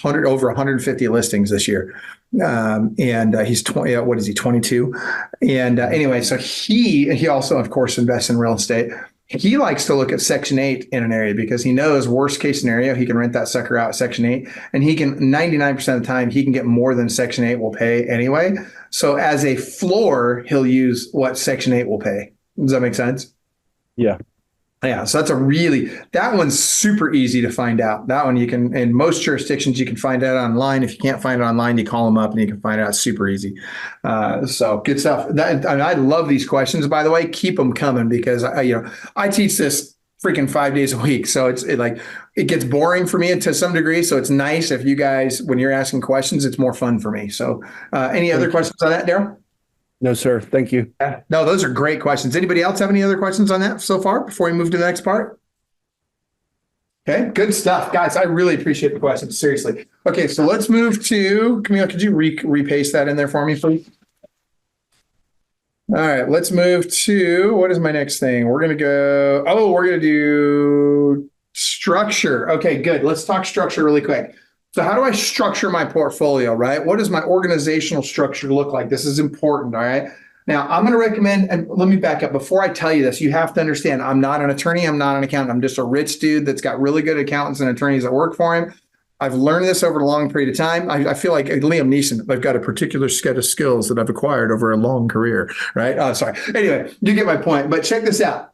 Over 150 listings this year. And he's 20, what is he, 22? And anyway, so he also, of course, invests in real estate. He likes to look at Section 8 in an area because he knows worst case scenario, he can rent that sucker out at Section 8 and he can 99% of the time, he can get more than Section 8 will pay anyway. So as a floor, he'll use what Section 8 will pay. Does that make sense? Yeah. Yeah. So that one's super easy to find out. That one you can, in most jurisdictions, you can find out online. If you can't find it online, you call them up and you can find out. Super easy. So good stuff. I love these questions, by the way. Keep them coming because I teach this freaking 5 days a week. So it gets boring for me to some degree. So it's nice if you guys, when you're asking questions, it's more fun for me. So any other questions on that, Daryl? No, sir. Thank you. Yeah. No, those are great questions. Anybody else have any other questions on that so far before we move to the next part? Okay, good stuff. Guys, I really appreciate the questions. Seriously. Okay, so let's move to, Camille, could you repaste that in there for me, please? All right, let's move to, what is my next thing? We're going to do structure. Okay, good. Let's talk structure really quick. So how do I structure my portfolio, right? What does my organizational structure look like? This is important, all right? Now, I'm going to recommend, and let me back up. Before I tell you this, you have to understand, I'm not an attorney. I'm not an accountant. I'm just a rich dude that's got really good accountants and attorneys that work for him. I've learned this over a long period of time. I feel like Liam Neeson. I've got a particular set of skills that I've acquired over a long career, right? Oh, sorry. Anyway, you get my point. But check this out.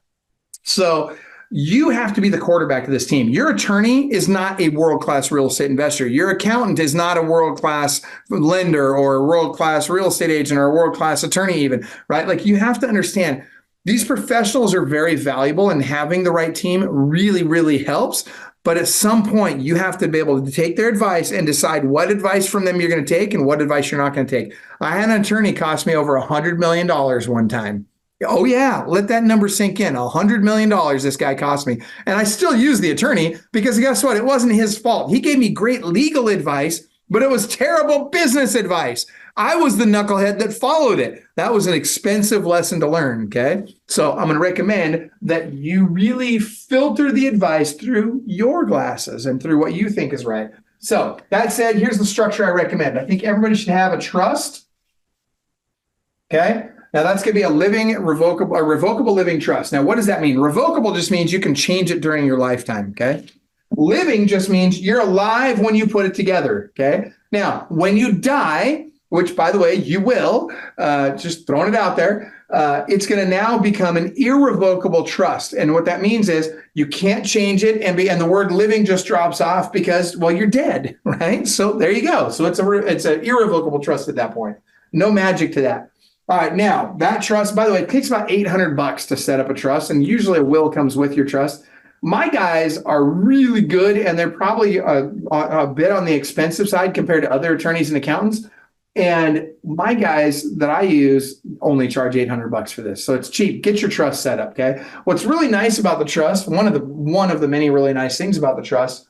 So you have to be the quarterback of this team. Your attorney is not a world-class real estate investor. Your accountant is not a world-class lender or a world-class real estate agent or a world-class attorney even, right? Like you have to understand these professionals are very valuable and having the right team really, really helps. But at some point, you have to be able to take their advice and decide what advice from them you're going to take and what advice you're not going to take. I had an attorney cost me over $100 million one time. Oh, yeah. Let that number sink in. $100 million this guy cost me. And I still use the attorney because guess what? It wasn't his fault. He gave me great legal advice, but it was terrible business advice. I was the knucklehead that followed it. That was an expensive lesson to learn, okay? So I'm going to recommend that you really filter the advice through your glasses and through what you think is right. So that said, here's the structure I recommend. I think everybody should have a trust, okay? Now that's going to be a revocable living trust. Now, what does that mean? Revocable just means you can change it during your lifetime, okay? Living just means you're alive when you put it together, okay? Now, when you die, which, by the way, you will, just throwing it out there, it's going to now become an irrevocable trust. And what that means is you can't change it, and the word living just drops off because, well, you're dead, right? So there you go. So it's an irrevocable trust at that point. No magic to that. All right, now that trust, by the way, it takes about $800 to set up a trust, and usually a will comes with your trust. My guys are really good, and they're probably a bit on the expensive side compared to other attorneys and accountants. And my guys that I use only charge $800 for this. So it's cheap. Get your trust set up, okay? What's really nice about the trust, one of the many really nice things about the trust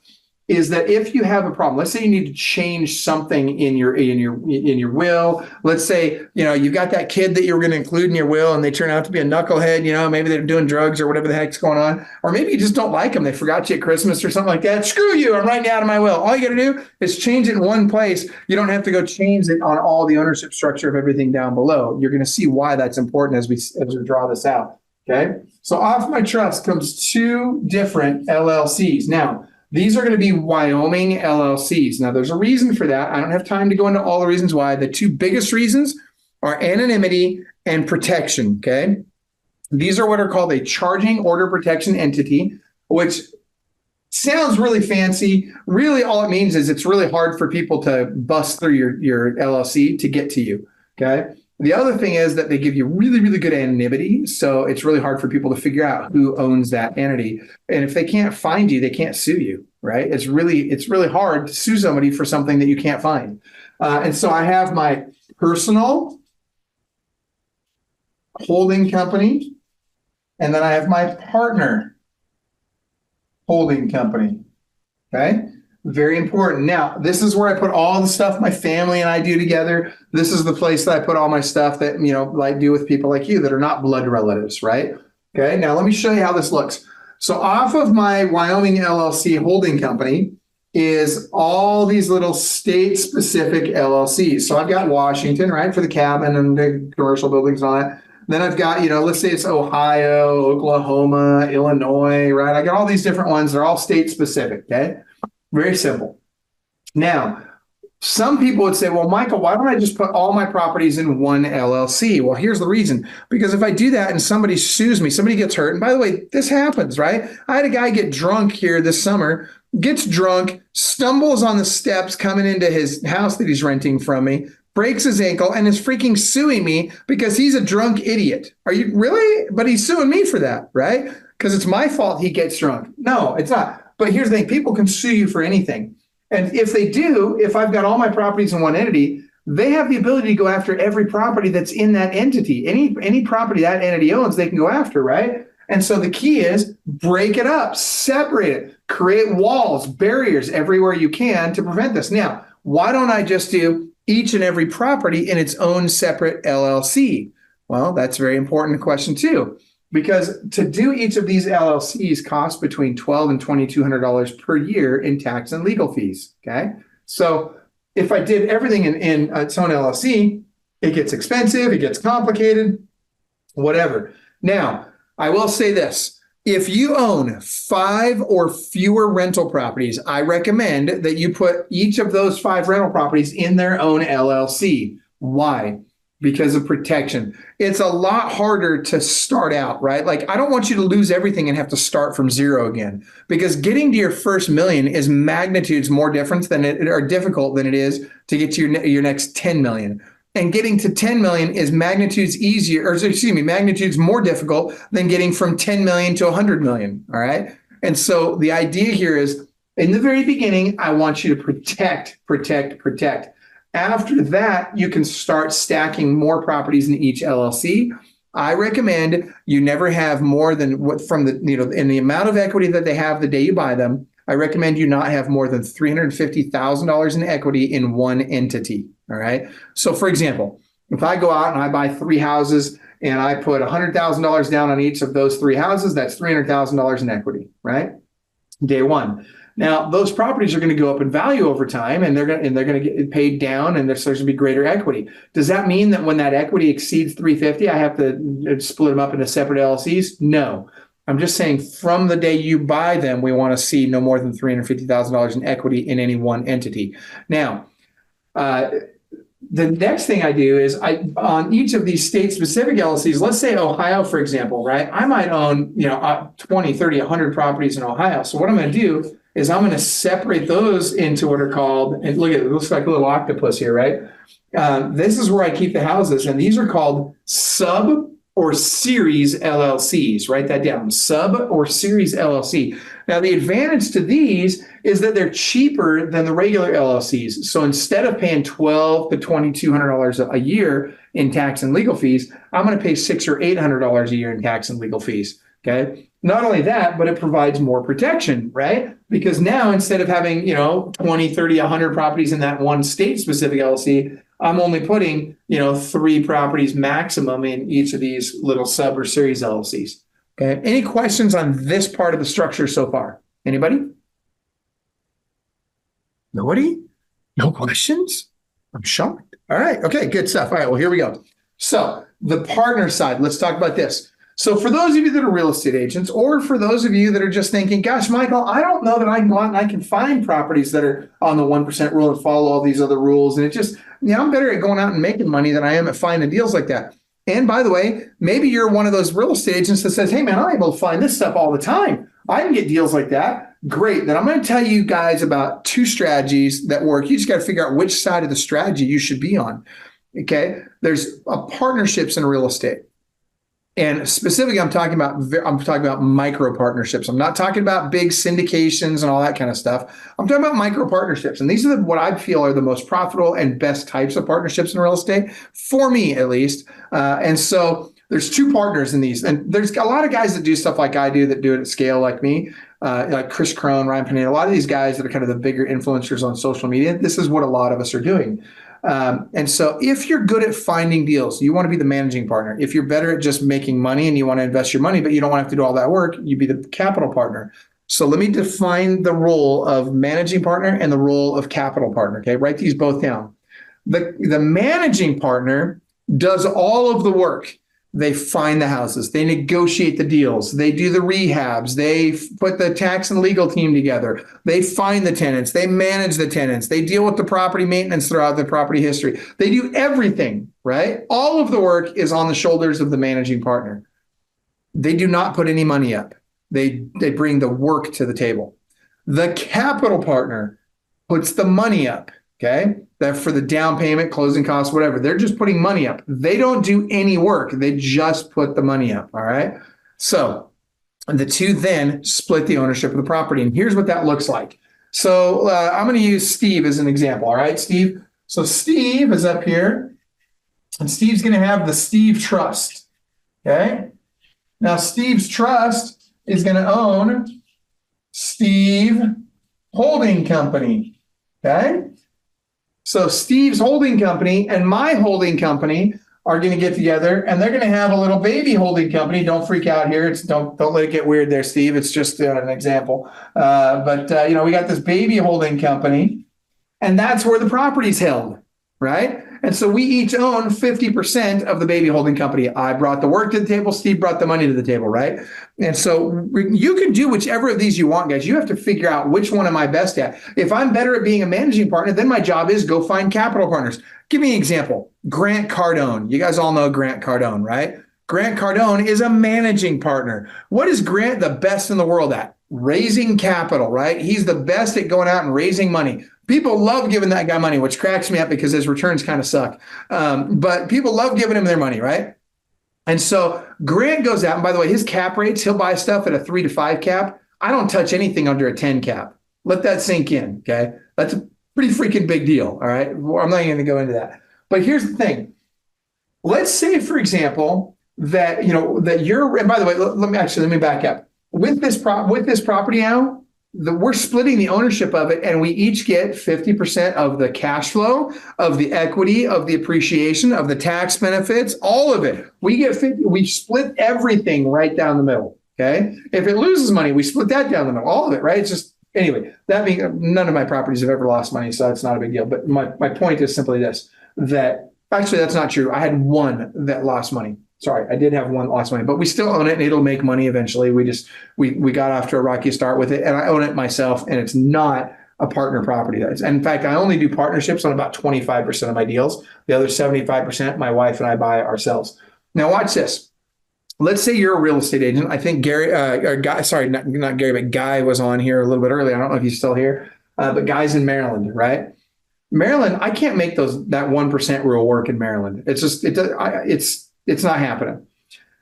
is that if you have a problem, let's say you need to change something in your will. Let's say, you've got that kid that you were going to include in your will and they turn out to be a knucklehead, maybe they're doing drugs or whatever the heck's going on. Or maybe you just don't like them. They forgot you at Christmas or something like that. Screw you. I'm writing it out of my will. All you got to do is change it in one place. You don't have to go change it on all the ownership structure of everything down below. You're going to see why that's important as we draw this out. Okay. So off my trust comes two different LLCs. Now, These are going to be Wyoming LLCs. Now, there's a reason for that. I don't have time to go into all the reasons why. The two biggest reasons are anonymity and protection, okay? These are what are called a charging order protection entity, which sounds really fancy. Really, all it means is it's really hard for people to bust through your LLC to get to you, okay? The other thing is that they give you really, really good anonymity, so it's really hard for people to figure out who owns that entity. And if they can't find you, they can't sue you, right? It's really hard to sue somebody for something that you can't find. And so I have my personal holding company, and then I have my partner holding company, okay? Very important. Now, this is where I put all the stuff my family and I do together. This is the place that I put all my stuff that, like do with people like you that are not blood relatives, right? Okay, now let me show you how this looks. So off of my Wyoming LLC holding company is all these little state-specific LLCs. So I've got Washington, right, for the cabin and the commercial buildings and all that. Then I've got, let's say it's Ohio, Oklahoma, Illinois, right? I got all these different ones. They're all state-specific, okay? Very simple. Now, some people would say, well, Michael, why don't I just put all my properties in one LLC? Well, here's the reason. Because if I do that and somebody sues me, somebody gets hurt, and by the way, this happens, right? I had a guy get drunk here this summer, gets drunk, stumbles on the steps coming into his house that he's renting from me, breaks his ankle, and is freaking suing me because he's a drunk idiot. Are you really? But he's suing me for that, right? Because it's my fault he gets drunk. No, it's not. But here's the thing, people can sue you for anything. And if they do, if I've got all my properties in one entity, they have the ability to go after every property that's in that entity. Any property that entity owns, they can go after, right? And so the key is break it up, separate it, create walls, barriers everywhere you can to prevent this. Now, why don't I just do each and every property in its own separate LLC? Well, that's a very important question too. Because to do each of these LLCs costs between $1,200 and $2,200 per year in tax and legal fees, okay? So if I did everything in its own LLC, it gets expensive, it gets complicated, whatever. Now, I will say this. If you own 5 or fewer rental properties, I recommend that you put each of those 5 rental properties in their own LLC. Why? Because of protection. It's a lot harder to start out, right? Like, I don't want you to lose everything and have to start from zero again, because getting to your first million is magnitudes more different than difficult than it is to get to your next 10 million. And getting to 10 million is magnitudes more difficult than getting from 10 million to 100 million, all right? And so the idea here is, in the very beginning, I want you to protect. After that, you can start stacking more properties in each LLC. I recommend you never have more than in the amount of equity that they have the day you buy them. I recommend you not have more than $350,000 in equity in one entity. All right. So for example, if I go out and I buy 3 houses and I put $100,000 down on each of those 3 houses, that's $300,000 in equity, right? Day one. Now, those properties are going to go up in value over time, and they're going to get paid down, and there's going to be greater equity. Does that mean that when that equity exceeds 350, I have to split them up into separate LLCs? No. I'm just saying, from the day you buy them, we want to see no more than $350,000 in equity in any one entity. Now, the next thing I do is on each of these state-specific LLCs, let's say Ohio, for example, right? I might own 20, 30, 100 properties in Ohio. So what I'm going to do is I'm going to separate those into what are called, and look at it, looks like a little octopus here, right? This is where I keep the houses, and these are called sub or series LLCs. Write that down, sub or series LLC. Now, the advantage to these is that they're cheaper than the regular LLCs. So instead of paying $1,200 to $2,200 a year in tax and legal fees, I'm going to pay $600 or $800 a year in tax and legal fees. Okay. Not only that, but it provides more protection, right? Because now instead of having, 20, 30, 100 properties in that one state specific LLC, I'm only putting, 3 properties maximum in each of these little sub or series LLCs. Okay. Any questions on this part of the structure so far? Anybody? Nobody? No questions? I'm shocked. All right. Okay. Good stuff. All right. Well, here we go. So the partner side, let's talk about this. So for those of you that are real estate agents, or for those of you that are just thinking, gosh, Michael, I don't know that I can go out and I can find properties that are on the 1% rule and follow all these other rules. And it just, I'm better at going out and making money than I am at finding deals like that. And by the way, maybe you're one of those real estate agents that says, hey, man, I'm able to find this stuff all the time. I can get deals like that. Great. Then I'm going to tell you guys about 2 strategies that work. You just got to figure out which side of the strategy you should be on. Okay. There's partnerships in real estate. And specifically, I'm talking about micro partnerships. I'm not talking about big syndications and all that kind of stuff. I'm talking about micro partnerships. And these are what I feel are the most profitable and best types of partnerships in real estate, for me at least. And so there's 2 partners in these. And there's a lot of guys that do stuff like I do that do it at scale like me, like Chris Crone, Ryan Pineda, a lot of these guys that are kind of the bigger influencers on social media. This is what a lot of us are doing. And so if you're good at finding deals, you want to be the managing partner. If you're better at just making money and you want to invest your money, but you don't want to have to do all that work, you be the capital partner. So let me define the role of managing partner and the role of capital partner. Okay, write these both down. The managing partner does all of the work. They find the houses, they negotiate the deals, they do the rehabs, they put the tax and legal team together, they find the tenants, they manage the tenants, they deal with the property maintenance throughout the property history. They do everything, right? All of the work is on the shoulders of the managing partner. They do not put any money up. They bring the work to the table. The capital partner puts the money up. Okay, that for the down payment, closing costs, whatever. They're just putting money up. They don't do any work. They just put the money up. All right. So the 2 then split the ownership of the property. And here's what that looks like. So I'm going to use Steve as an example. All right, Steve. So Steve is up here, and Steve's going to have the Steve Trust. Okay. Now Steve's Trust is going to own Steve Holding Company. Okay. So Steve's holding company and my holding company are going to get together, and they're going to have a little baby holding company. Don't freak out here. Don't let it get weird there, Steve. It's just an example. But we got this baby holding company, and that's where the property's held, right? And so we each own 50% of the baby holding company. I brought the work to the table. Steve brought the money to the table, right? And so you can do whichever of these you want, guys. You have to figure out which one am I best at. If I'm better at being a managing partner, then my job is go find capital partners. Give me an example. Grant Cardone. You guys all know Grant Cardone, right? Grant Cardone is a managing partner. What is Grant the best in the world at? Raising capital, right? He's the best at going out and raising money. People love giving that guy money, which cracks me up because his returns kind of suck. But people love giving him their money, right? And so Grant goes out, and by the way, his cap rates, he'll buy stuff at a 3 to 5 cap. I don't touch anything under a 10 cap. Let that sink in, okay? That's a pretty freaking big deal, all right? Well, I'm not even going to go into that. But here's the thing. Let's say, for example, that you're, and by the way, let me back up. With this property now, we're splitting the ownership of it, and we each get 50% of the cash flow, of the equity, of the appreciation, of the tax benefits, all of it. We get 50. We split everything right down the middle. Okay. If it loses money, we split that down the middle, all of it, right? It's just, anyway, that being, none of my properties have ever lost money, so it's not a big deal. But my point is simply this, that actually that's not true. I had one that lost money. Sorry, I did have one lost money, but we still own it and it'll make money eventually. We got off to a rocky start with it, and I own it myself, and it's not a partner property. And in fact, I only do partnerships on about 25% of my deals. The other 75%, my wife and I buy ourselves. Now watch this. Let's say you're a real estate agent. I think not Gary, but Guy was on here a little bit earlier. I don't know if he's still here, but Guy's in Maryland, right? Maryland, I can't make that 1% rule work in Maryland. It's not happening.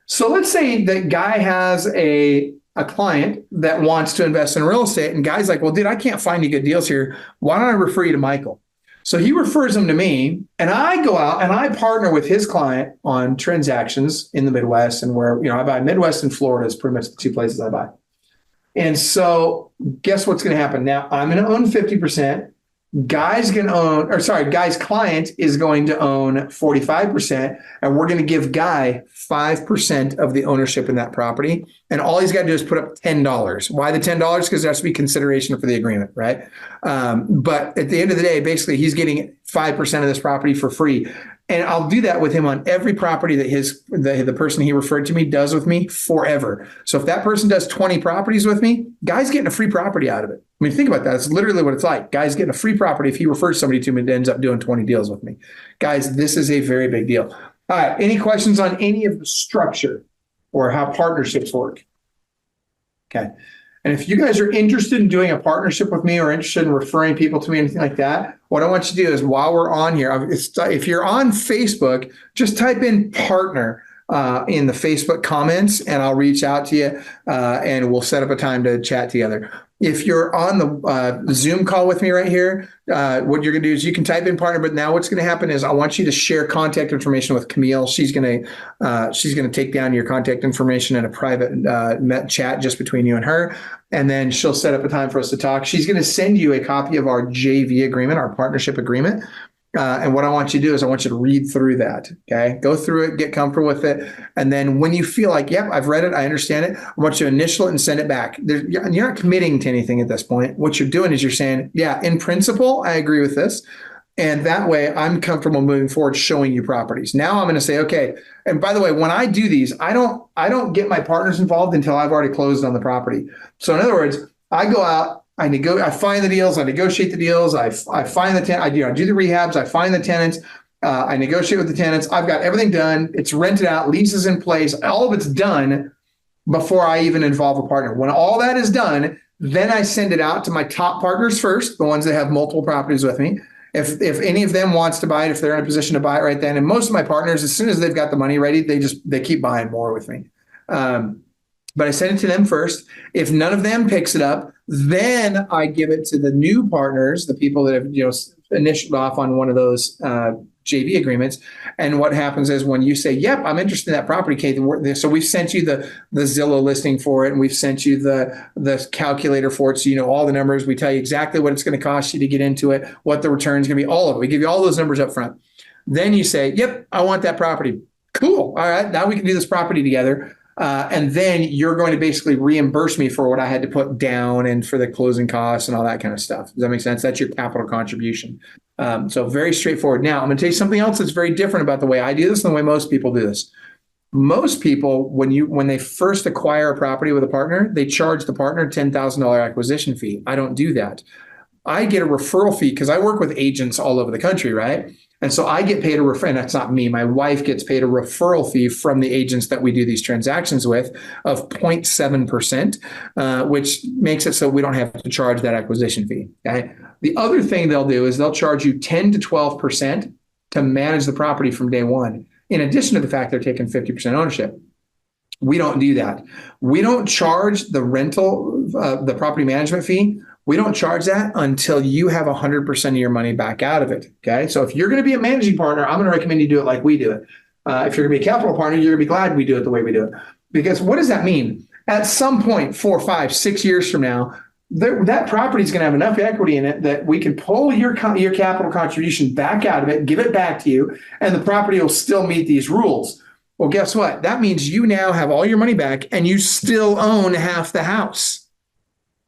So let's say that Guy has a client that wants to invest in real estate, and Guy's like, well, dude, I can't find you good deals here. Why don't I refer you to Michael? So he refers him to me, and I go out and I partner with his client on transactions in the Midwest, and where, I buy Midwest and Florida is pretty much the 2 places I buy. And so guess what's going to happen? Now I'm going to own 50%. Guy's client is going to own 45%, and we're going to give Guy 5% of the ownership in that property. And all he's got to do is put up $10. Why the $10? Because there has to be consideration for the agreement, right? But at the end of the day, basically, he's getting 5% of this property for free. And I'll do that with him on every property that the person he referred to me does with me forever. So if that person does 20 properties with me, guy's getting a free property out of it. I mean, think about that. It's literally what it's like. Guy's getting a free property if he refers somebody to me that ends up doing 20 deals with me. Guys, this is a very big deal. All right. Any questions on any of the structure or how partnerships work? Okay. And if you guys are interested in doing a partnership with me or interested in referring people to me, anything like that, what I want you to do is while we're on here, if you're on Facebook, just type in partner in the Facebook comments and I'll reach out to you and we'll set up a time to chat together. If you're on the Zoom call with me right here, what you're going to do is you can type in partner, but now what's going to happen is I want you to share contact information with Camille. She's going to take down your contact information in a private chat just between you and her. And then she'll set up a time for us to talk. She's going to send you a copy of our JV agreement, our partnership agreement. And what I want you to do is I want you to read through that. Okay. Go through it, get comfortable with it. And then when you feel like, yep, I've read it, I understand it, I want you to initial it and send it back. You're not committing to anything at this point. What you're doing is you're saying, yeah, in principle, I agree with this. And that way I'm comfortable moving forward, showing you properties. Now I'm going to say, okay. And by the way, when I do these, I don't get my partners involved until I've already closed on the property. So in other words, I go out, I find the deals, I negotiate the deals, I find the tenant, I do the rehabs, I find the tenants, I negotiate with the tenants. I've got everything done. It's rented out, leases in place. All of it's done before I even involve a partner. When all that is done, then I send it out to my top partners first, the ones that have multiple properties with me. If any of them wants to buy it, if they're in a position to buy it right then, and most of my partners, as soon as they've got the money ready, they keep buying more with me. But I send it to them first. If none of them picks it up, then I give it to the new partners, the people that have initialed off on one of those JV agreements. And what happens is when you say, yep, I'm interested in that property, Kate, so we've sent you the Zillow listing for it, and we've sent you the calculator for it, so you know all the numbers. We tell you exactly what it's going to cost you to get into it, what the return's going to be, all of it. We give you all those numbers up front. Then you say, yep, I want that property. Cool. All right, now we can do this property together. And then you're going to basically reimburse me for what I had to put down and for the closing costs and all that kind of stuff. Does that make sense? That's your capital contribution. So very straightforward. Now, I'm going to tell you something else that's very different about the way I do this and the way most people do this. Most people, when they first acquire a property with a partner, they charge the partner $10,000 acquisition fee. I don't do that. I get a referral fee because I work with agents all over the country, right? And so I get paid a referral, and that's not me. My wife gets paid a referral fee from the agents that we do these transactions with of 0.7%, which makes it so we don't have to charge that acquisition fee. Okay. The other thing they'll do is they'll charge you 10 to 12% to manage the property from day one, in addition to the fact they're taking 50% ownership. We don't do that. We don't charge the rental, the property management fee. We don't charge that until you have 100% of your money back out of it. Okay. So if you're going to be a managing partner, I'm going to recommend you do it like we do it. If you're going to be a capital partner, you're going to be glad we do it the way we do it. Because what does that mean? At some point, 4, 5, 6 years from now, that property is going to have enough equity in it that we can pull your capital contribution back out of it, give it back to you, and the property will still meet these rules. Well, guess what? That means you now have all your money back and you still own half the house.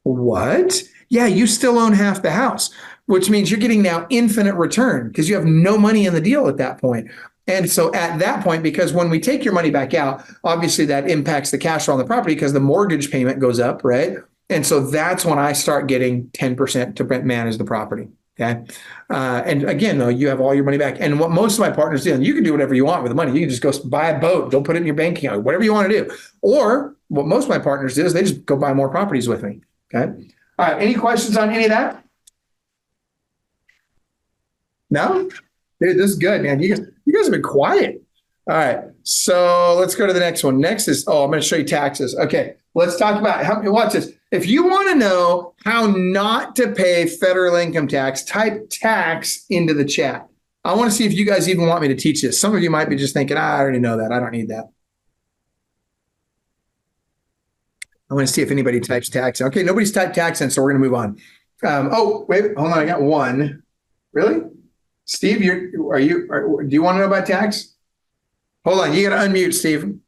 What? Yeah, you still own half the house, which means you're getting now infinite return because you have no money in the deal at that point. And so at that point, because when we take your money back out, obviously that impacts the cash flow on the property because the mortgage payment goes up, right? And so that's when I start getting 10% to manage the property. Okay. And again, though, you have all your money back. And what most of my partners do, and you can do whatever you want with the money. You can just go buy a boat, don't put it in your bank account, whatever you want to do. Or what most of my partners do is they just go buy more properties with me. Okay. All right. Any questions on any of that? No? Dude, this is good, man. You guys have been quiet. All right. So let's go to the next one. Next is, I'm going to show you taxes. Okay. Let's talk about watch this. If you want to know how not to pay federal income tax, type tax into the chat. I want to see if you guys even want me to teach this. Some of you might be just thinking, I already know that. I don't need that. I want to see if anybody types tax. Okay, nobody's typed tax in, so we're going to move on. Wait, hold on. I got one. Really? Steve, do you want to know about tax? Hold on. You got to unmute, Steve.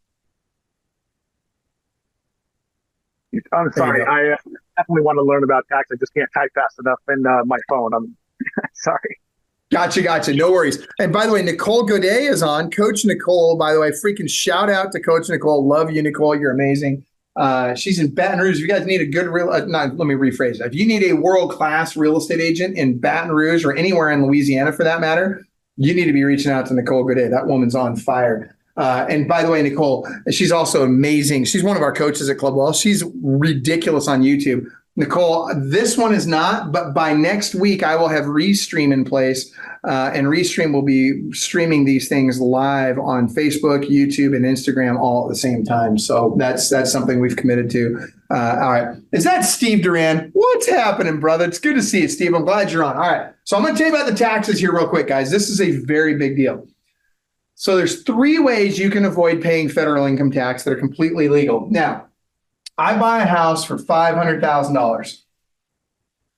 I'm sorry. I definitely want to learn about tax. I just can't type fast enough in my phone. I'm sorry. Gotcha. No worries. And by the way, Nicole Godet is on. Coach Nicole, by the way, freaking shout out to Coach Nicole. Love you, Nicole. You're amazing. She's in Baton Rouge. If you guys need a good let me rephrase that. If you need a world-class real estate agent in Baton Rouge or anywhere in Louisiana for that matter, you need to be reaching out to Nicole Godet. That woman's on fire. And by the way, Nicole, she's also amazing. She's one of our coaches at Club Well. She's ridiculous on YouTube. Nicole, this one is not, but by next week, I will have Restream in place, and Restream will be streaming these things live on Facebook, YouTube, and Instagram all at the same time. So that's something we've committed to. All right. Is that Steve Duran? What's happening, brother? It's good to see you, Steve. I'm glad you're on. All right. So I'm going to tell you about the taxes here real quick, guys. This is a very big deal. So there's 3 ways you can avoid paying federal income tax that are completely legal. Now, I buy a house for $500,000.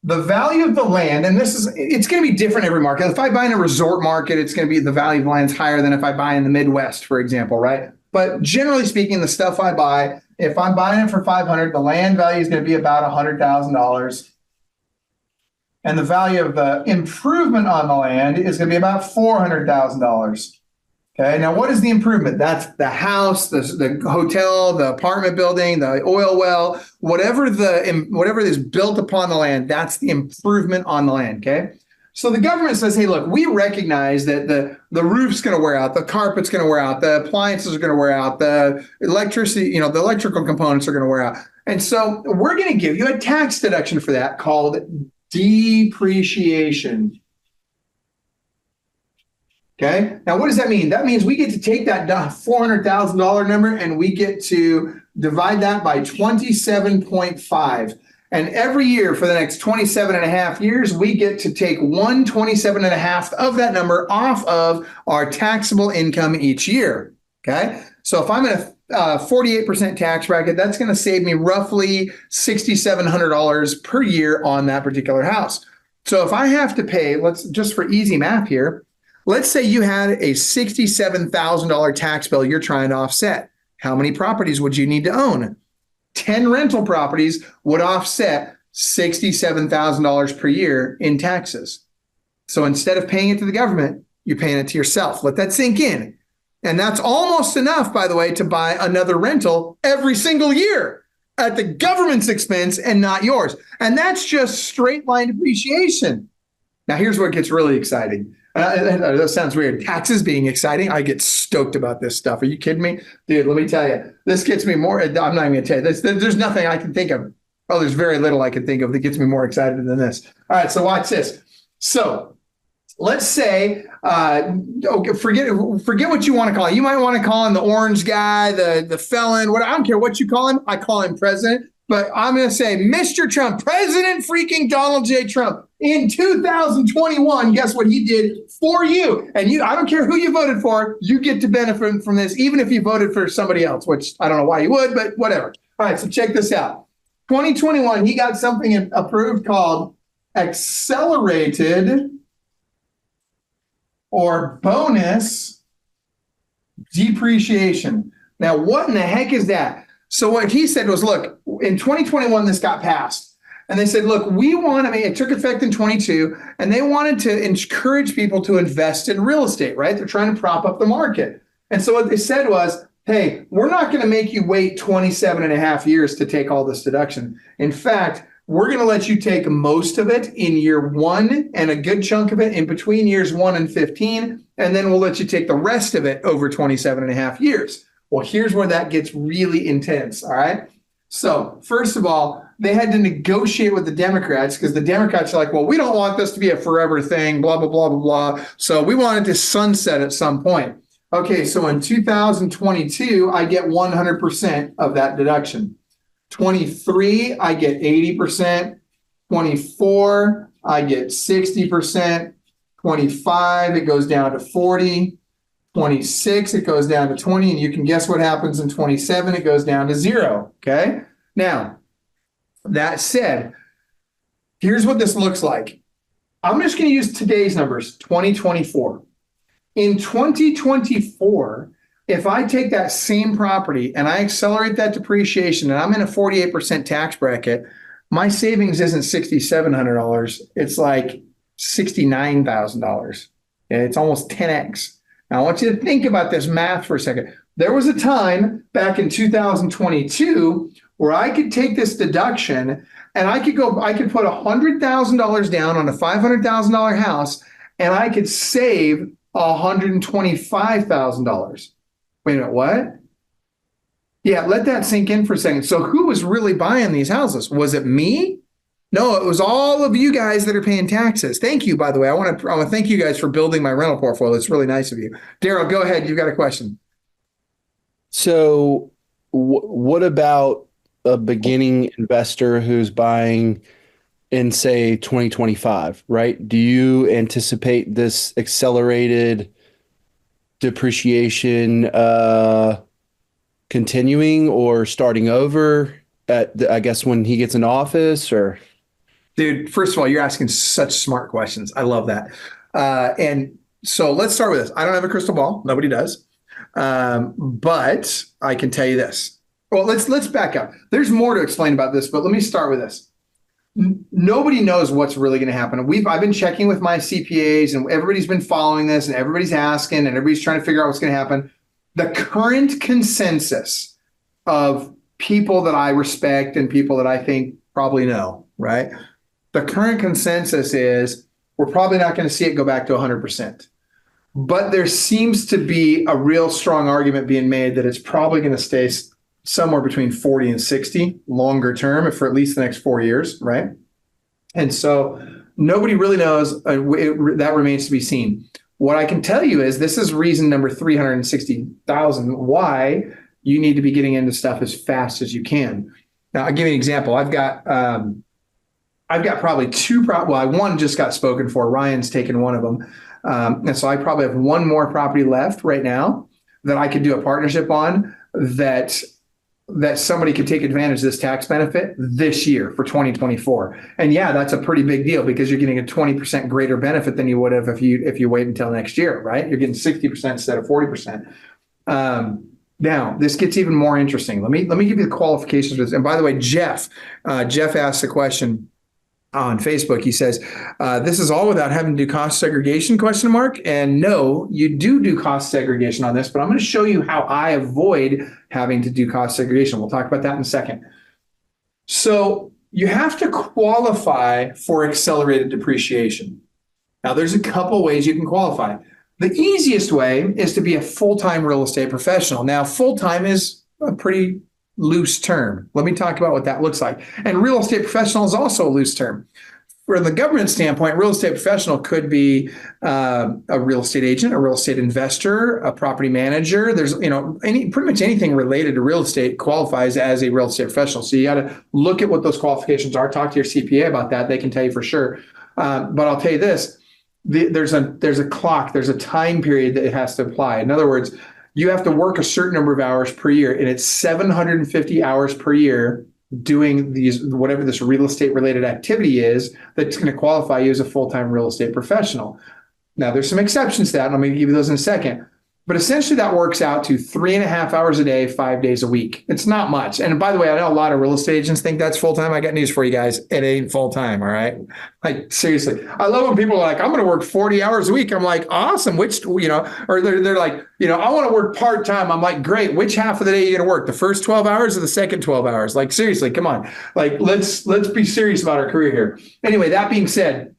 The value of the land, and it's going to be different every market. If I buy in a resort market, it's going to be the value of the land's higher than if I buy in the Midwest, for example, right? But generally speaking, the stuff I buy, if I'm buying it for $500,000, the land value is going to be about $100,000. And the value of the improvement on the land is going to be about $400,000. Okay, now what is the improvement? That's the house, the hotel, the apartment building, the oil well, whatever is built upon the land, that's the improvement on the land, okay? So the government says, hey, look, we recognize that the roof's going to wear out, the carpet's going to wear out, the appliances are going to wear out, the electricity, the electrical components are going to wear out. And so we're going to give you a tax deduction for that called depreciation. Okay. Now, what does that mean? That means we get to take that $400,000 number and we get to divide that by 27.5. And every year for the next 27 and a half years, we get to take 1/27 and a half of that number off of our taxable income each year. Okay. So if I'm in a 48% tax bracket, that's going to save me roughly $6,700 per year on that particular house. So if I have to pay, just for easy math here, let's say you had a $67,000 tax bill you're trying to offset. How many properties would you need to own? 10 rental properties would offset $67,000 per year in taxes. So instead of paying it to the government, you're paying it to yourself. Let that sink in. And that's almost enough, by the way, to buy another rental every single year at the government's expense and not yours. And that's just straight line depreciation. Now, here's where it gets really exciting. That sounds weird. Taxes being exciting. I get stoked about this stuff. Are you kidding me? Dude, let me tell you, this gets me more. I'm not even going to tell you this. There's nothing I can think of. Oh, there's very little I can think of that gets me more excited than this. All right, so watch this. So let's say, forget what you want to call him. You might want to call him the orange guy, the felon, I don't care what you call him. I call him president. But I'm going to say, Mr. Trump, President freaking Donald J. Trump, in 2021, guess what he did for you? And I don't care who you voted for, you get to benefit from this, even if you voted for somebody else, which I don't know why you would, but whatever. All right, so check this out. 2021, he got something approved called accelerated or bonus depreciation. Now, what in the heck is that? So what he said was, look, in 2021, this got passed. And they said, look, it took effect in 22, and they wanted to encourage people to invest in real estate, right? They're trying to prop up the market. And so what they said was, hey, we're not going to make you wait 27 and a half years to take all this deduction. In fact, we're going to let you take most of it in year 1 and a good chunk of it in between years 1 and 15. And then we'll let you take the rest of it over 27 and a half years. Well, here's where that gets really intense, all right? So, first of all, they had to negotiate with the Democrats because the Democrats are like, well, we don't want this to be a forever thing, blah, blah, blah, blah, blah. So we wanted to sunset at some point. Okay, so in 2022, I get 100% of that deduction. 23, I get 80%. 24, I get 60%. 25, it goes down to 40. 26, it goes down to 20, and you can guess what happens in 27, it goes down to 0, okay? Now, that said, here's what this looks like. I'm just going to use today's numbers, 2024. In 2024, if I take that same property and I accelerate that depreciation and I'm in a 48% tax bracket, my savings isn't $6,700. It's like $69,000. Okay, it's almost 10x. Now, I want you to think about this math for a second. There was a time back in 2022 where I could take this deduction and I could put $100,000 down on a $500,000 house and I could save $125,000. Wait a minute, what? Yeah, let that sink in for a second. So who was really buying these houses? Was it me? No, it was all of you guys that are paying taxes. Thank you, by the way. I want to thank you guys for building my rental portfolio. It's really nice of you. Daryl, go ahead. You've got a question. So what about a beginning investor who's buying in, say, 2025, right? Do you anticipate this accelerated depreciation continuing or starting over I guess, when he gets in office? Or Dude, first of all, you're asking such smart questions. I love that. And so let's start with this. I don't have a crystal ball. Nobody does. But I can tell you this. Well, let's back up. There's more to explain about this, but let me start with this. Nobody knows what's really going to happen. I've been checking with my CPAs, and everybody's been following this, and everybody's asking, and everybody's trying to figure out what's going to happen. The current consensus of people that I respect and people that I think probably know, right? The current consensus is we're probably not going to see it go back to 100%. But there seems to be a real strong argument being made that it's probably going to stay somewhere between 40 and 60 longer term for at least the next 4 years, right? And so nobody really knows. That remains to be seen. What I can tell you is this is reason number 360,000 why you need to be getting into stuff as fast as you can. Now, I'll give you an example. I've got probably one just got spoken for. Ryan's taken one of them. And so I probably have one more property left right now that I could do a partnership on that somebody could take advantage of this tax benefit this year for 2024. And yeah, that's a pretty big deal because you're getting a 20% greater benefit than you would have if you wait until next year, right? You're getting 60% instead of 40%. Now, this gets even more interesting. Let me give you the qualifications for this. And by the way, Jeff asked a question on Facebook. He says, this is all without having to do cost segregation, ? And no, you do cost segregation on this, but I'm going to show you how I avoid having to do cost segregation. We'll talk about that in a second. So you have to qualify for accelerated depreciation. Now, there's a couple ways you can qualify. The easiest way is to be a full-time real estate professional. Now, full-time is a pretty loose term. Let me talk about what that looks like. And real estate professional is also a loose term. From the government standpoint, real estate professional could be a real estate agent, a real estate investor, a property manager. There's, pretty much anything related to real estate qualifies as a real estate professional. So you got to look at what those qualifications are. Talk to your CPA about that. They can tell you for sure. But I'll tell you this. There's a clock, there's a time period that it has to apply. In other words, you have to work a certain number of hours per year, and it's 750 hours per year doing whatever this real estate related activity is that's going to qualify you as a full-time real estate professional. Now, there's some exceptions to that, and I'm going to give you those in a second. But essentially, that works out to 3.5 hours a day, 5 days a week. It's not much. And by the way, I know a lot of real estate agents think that's full-time. I got news for you guys. It ain't full-time, all right? Like, seriously. I love when people are like, I'm going to work 40 hours a week. I'm like, awesome. Or they're like, I want to work part-time. I'm like, great. Which half of the day are you going to work? The first 12 hours or the second 12 hours? Like, seriously, come on. Like, let's be serious about our career here. Anyway, that being said,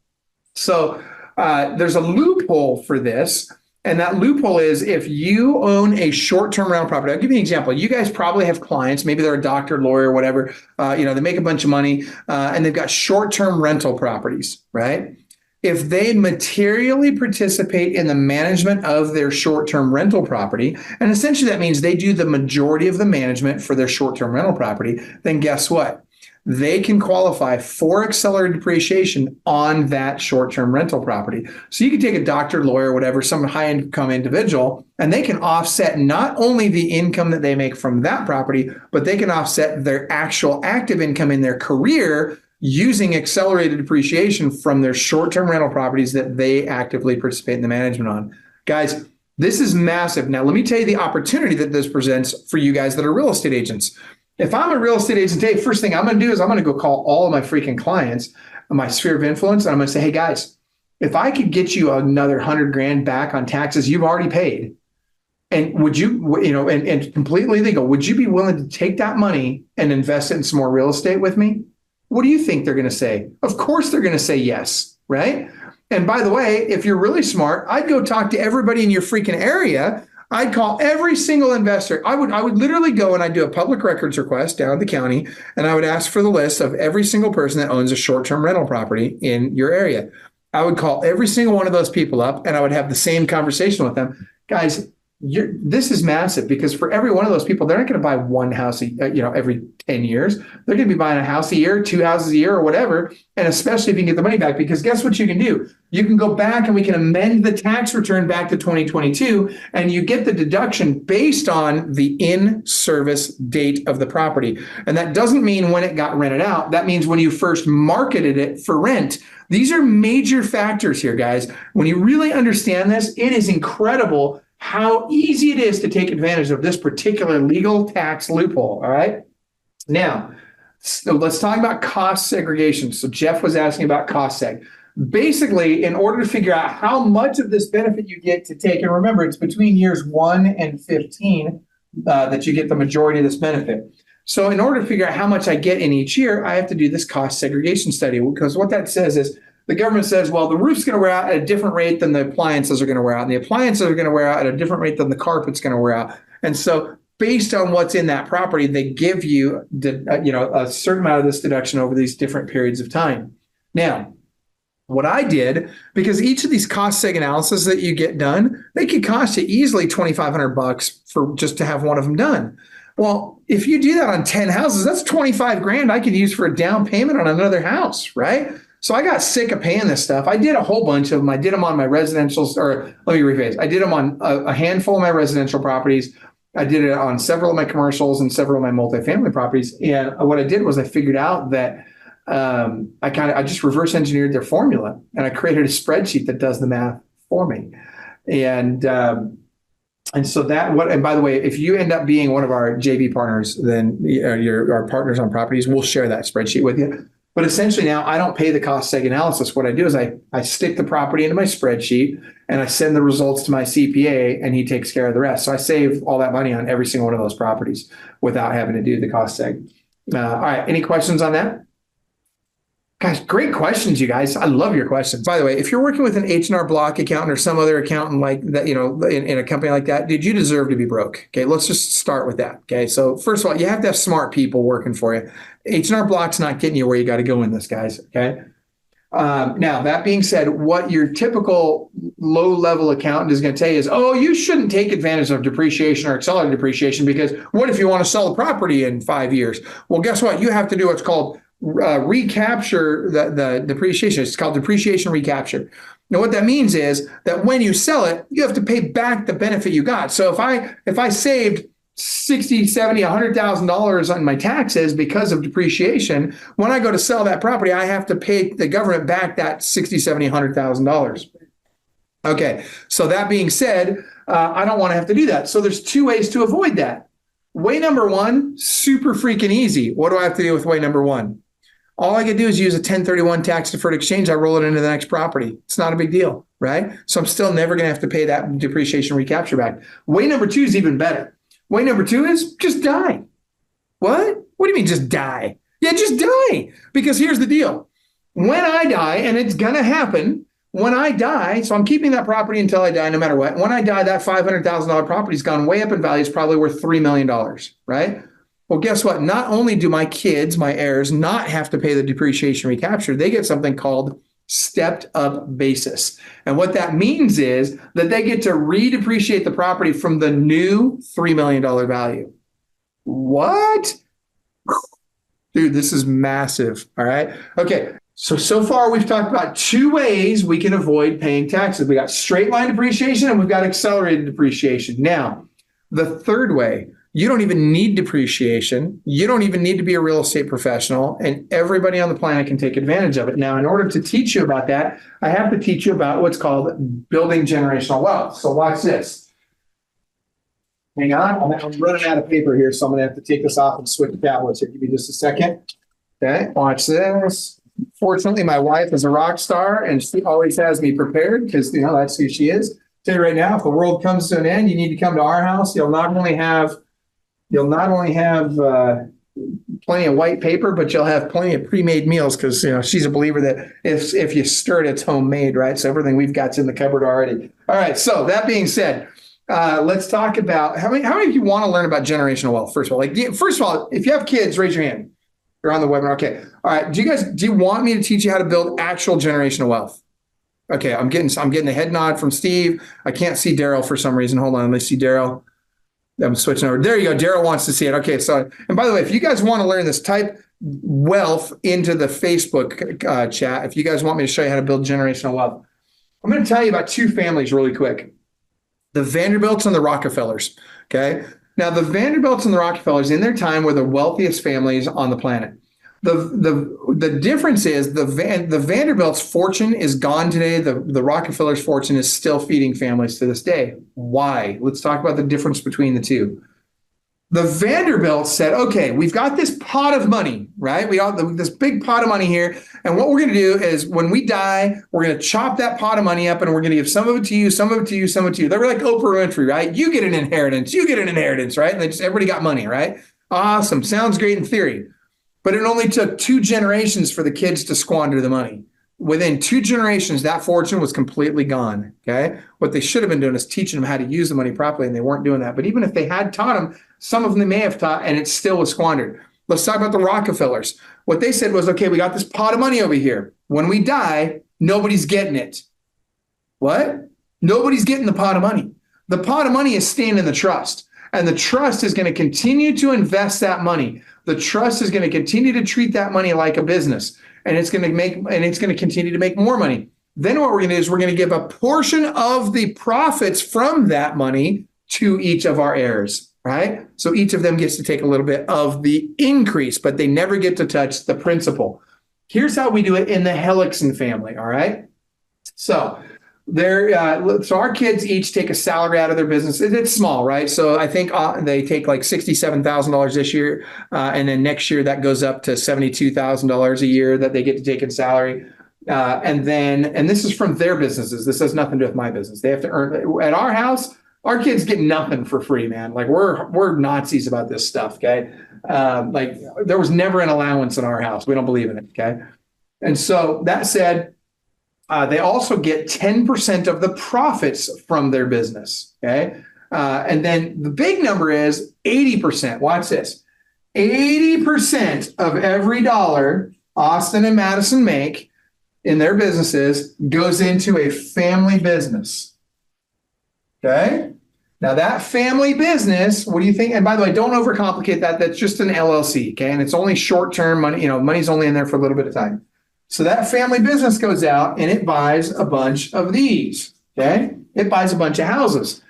so there's a loophole for this. And that loophole is if you own a short-term rental property. I'll give you an example. You guys probably have clients, maybe they're a doctor, lawyer, whatever. They make a bunch of money and they've got short-term rental properties, right? If they materially participate in the management of their short-term rental property, and essentially that means they do the majority of the management for their short-term rental property, then guess what? They can qualify for accelerated depreciation on that short-term rental property. So you can take a doctor, lawyer, whatever, some high-income individual, and they can offset not only the income that they make from that property, but they can offset their actual active income in their career using accelerated depreciation from their short-term rental properties that they actively participate in the management on. Guys, this is massive. Now, let me tell you the opportunity that this presents for you guys that are real estate agents. If I'm a real estate agent today, first thing I'm going to do is I'm going to go call all of my freaking clients, my sphere of influence, and I'm going to say, hey, guys, if I could get you another 100 grand back on taxes you've already paid, and would you, and completely legal, would you be willing to take that money and invest it in some more real estate with me? What do you think they're going to say? Of course they're going to say yes, right? And by the way, if you're really smart, I'd go talk to everybody in your freaking area. I'd call every single investor. I would literally go and I'd do a public records request down at the county, and I would ask for the list of every single person that owns a short-term rental property in your area. I would call every single one of those people up, and I would have the same conversation with them. Guys, this is massive, because for every one of those people, they're not going to buy one house, every 10 years. They're going to be buying a house a year, 2 houses a year, or whatever. And especially if you can get the money back, because guess what you can do? You can go back and we can amend the tax return back to 2022, and you get the deduction based on the in-service date of the property. And that doesn't mean when it got rented out. That means when you first marketed it for rent. These are major factors here, guys. When you really understand this, it is incredible how easy it is to take advantage of this particular legal tax loophole. All right. Now, so let's talk about cost segregation. So Jeff was asking about cost seg. Basically, in order to figure out how much of this benefit you get to take, and remember, it's between years 1 and 15 that you get the majority of this benefit. So in order to figure out how much I get in each year, I have to do this cost segregation study, because what that says is, the government says, well, the roof's going to wear out at a different rate than the appliances are going to wear out. And the appliances are going to wear out at a different rate than the carpet's going to wear out. And so based on what's in that property, they give you, a certain amount of this deduction over these different periods of time. Now, what I did, because each of these cost seg analysis that you get done, they could cost you easily $2,500 for just to have one of them done. Well, if you do that on 10 houses, that's 25 grand I could use for a down payment on another house, right? So I got sick of paying this stuff. I did a whole bunch of them. I did them on my residential, or let me rephrase. I did them on a handful of my residential properties. I did it on several of my commercials and several of my multifamily properties. And what I did was I figured out that I just reverse engineered their formula, and I created a spreadsheet that does the math for me. And so and by the way, if you end up being one of our JV partners, then our partners on properties, we'll share that spreadsheet with you. But essentially now I don't pay the cost seg analysis. What I do is I stick the property into my spreadsheet, and I send the results to my CPA, and he takes care of the rest. So I save all that money on every single one of those properties without having to do the cost seg. All right, any questions on that? Guys, great questions, you guys. I love your questions. By the way, if you're working with an H&R Block accountant or some other accountant like that, in a company like that, dude, you deserve to be broke. Okay, let's just start with that. Okay, so first of all, you have to have smart people working for you. H&R Block's not getting you where you got to go in this, guys. Okay. Now, that being said, what your typical low-level accountant is going to tell you is, oh, you shouldn't take advantage of depreciation or accelerated depreciation, because what if you want to sell the property in 5 years? Well, guess what? You have to do what's called recapture the depreciation. It's called depreciation recapture. Now, what that means is that when you sell it, you have to pay back the benefit you got. So if I saved $60,000, $70,000, $100,000 on my taxes because of depreciation, when I go to sell that property, I have to pay the government back that $60,000, $70,000, $100,000. Okay, so that being said, I don't want to have to do that. So there's 2 ways to avoid that. Way number 1, super freaking easy. What do I have to do with way number 1? All I can do is use a 1031 tax deferred exchange. I roll it into the next property. It's not a big deal, right? So I'm still never going to have to pay that depreciation recapture back. Way number 2 is even better. Way number 2 is just die. What? What do you mean just die? Yeah, just die. Because here's the deal. When I die, and it's going to happen, when I die, so I'm keeping that property until I die no matter what. When I die, that $500,000 property's gone way up in value. It's probably worth $3 million, right? Well, guess what? Not only do my kids, my heirs, not have to pay the depreciation recapture, they get something called stepped up basis. And what that means is that they get to redepreciate the property from the new $3 million value. What? Dude, this is massive. All right. Okay. So far we've talked about 2 ways we can avoid paying taxes. We got straight line depreciation and we've got accelerated depreciation. Now, the third way, you don't even need depreciation. You don't even need to be a real estate professional, and everybody on the planet can take advantage of it. Now, in order to teach you about that, I have to teach you about what's called building generational wealth. So watch this. Hang on, I'm running out of paper here, so I'm going to have to take this off and switch tablets here. Give me just a second. Okay, watch this. Fortunately, my wife is a rock star, and she always has me prepared because that's who she is. Tell you right now, if the world comes to an end, you need to come to our house. You'll not only have plenty of white paper, but you'll have plenty of pre-made meals because she's a believer that if you stir it, it's homemade, right? So everything we've got's in the cupboard already. All right. So that being said, let's talk about how many of you want to learn about generational wealth? First of all, if you have kids, raise your hand. You're on the webinar. Okay. All right. Do you want me to teach you how to build actual generational wealth? Okay. I'm getting a head nod from Steve. I can't see Daryl for some reason. Hold on. Let me see Daryl. I'm switching over. There you go. Daryl wants to see it. Okay. So, and by the way, if you guys want to learn this, type wealth into the Facebook chat. If you guys want me to show you how to build generational wealth, I'm going to tell you about two families really quick. The Vanderbilts and the Rockefellers. Okay. Now, the Vanderbilts and the Rockefellers in their time were the wealthiest families on the planet. The difference is the Vanderbilt's fortune is gone today. The Rockefellers' fortune is still feeding families to this day. Why? Let's talk about the difference between the two. The Vanderbilts said, okay, we've got this pot of money, right? We got this big pot of money here. And what we're going to do is when we die, we're going to chop that pot of money up and we're going to give some of it to you, some of it to you, some of it to you. They were like Oprah Winfrey, right? You get an inheritance, right? And everybody got money, right? Awesome. Sounds great in theory. But it only took 2 generations for the kids to squander the money. Within 2 generations, that fortune was completely gone. Okay. What they should have been doing is teaching them how to use the money properly, and they weren't doing that. But even if they had taught them, some of them they may have taught, and it still was squandered. Let's talk about the Rockefellers. What they said was, okay, we got this pot of money over here. When we die, nobody's getting it. What? Nobody's getting the pot of money. The pot of money is staying in the trust, and the trust is going to continue to invest that money. The trust is going to continue to treat that money like a business. And it's going to continue to make more money. Then what we're going to do is we're going to give a portion of the profits from that money to each of our heirs, right? So each of them gets to take a little bit of the increase, but they never get to touch the principal. Here's how we do it in the Hellickson family, all right? So our kids each take a salary out of their business. It's small, right? So I think they take like $67,000 this year, and then next year that goes up to $72,000 a year that they get to take in salary. And this is from their businesses. This has nothing to do with my business. They have to earn. At our house, our kids get nothing for free, man. Like we're Nazis about this stuff. Okay, like there was never an allowance in our house. We don't believe in it. Okay, and so that said. They also get 10% of the profits from their business. Okay. And then the big number is 80%. Watch this. 80% of every dollar Austin and Madison make in their businesses goes into a family business. Okay. Now that family business, what do you think? And by the way, don't overcomplicate that. That's just an LLC. Okay. And it's only short-term money. Money's only in there for a little bit of time. So that family business goes out and it buys a bunch of these, okay? It buys a bunch of houses.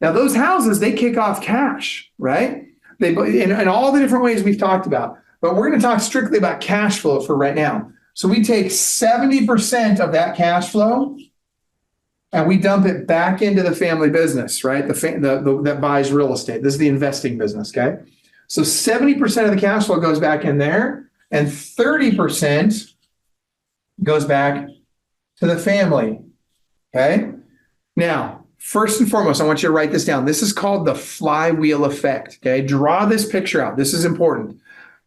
Now those houses, they kick off cash, right? They in all the different ways we've talked about, but we're going to talk strictly about cash flow for right now. So we take 70% of that cash flow and we dump it back into the family business, right? That buys real estate. This is the investing business, okay? So 70% of the cash flow goes back in there and 30% goes back to the family. Okay. Now, first and foremost, I want you to write this down. This is called the flywheel effect. Okay. Draw this picture out. This is important.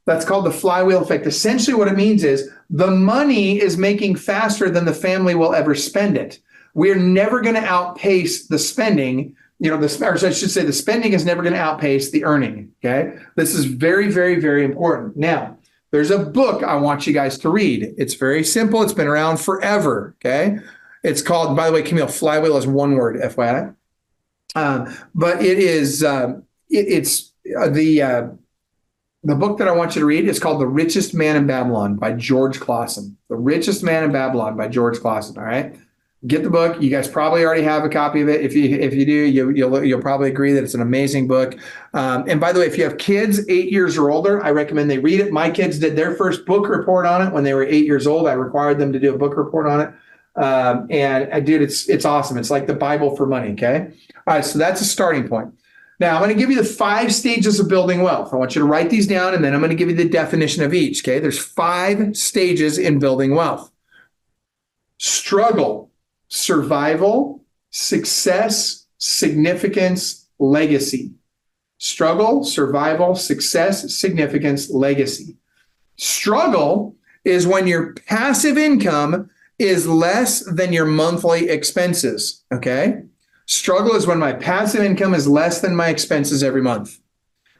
That's called the flywheel effect. Essentially, what it means is the money is making faster than the family will ever spend it. We're never going to outpace the spending. Or I should say the spending is never going to outpace the earning. Okay. This is very, very, very important. Now, there's a book I want you guys to read. It's very simple. It's been around forever. Okay. It's called, by the way, Camille, flywheel is one word, FYI. But it is, it's the book that I want you to read is called The Richest Man in Babylon by George Clason. The Richest Man in Babylon by George Clason. All right. Get the book. You guys probably already have a copy of it. If you do, you'll probably agree that it's an amazing book. And by the way, if you have kids 8 years or older, I recommend they read it. My kids did their first book report on it when they were 8 years old. I required them to do a book report on it. Dude, it's awesome. It's like the Bible for money. Okay. All right. So that's a starting point. Now, I'm going to give you the 5 stages of building wealth. I want you to write these down, and then I'm going to give you the definition of each, okay? There's 5 stages in building wealth. Struggle, survival, success, significance, legacy. Struggle, survival, success, significance, legacy. Struggle is when your passive income is less than your monthly expenses, okay? Struggle is when my passive income is less than my expenses every month.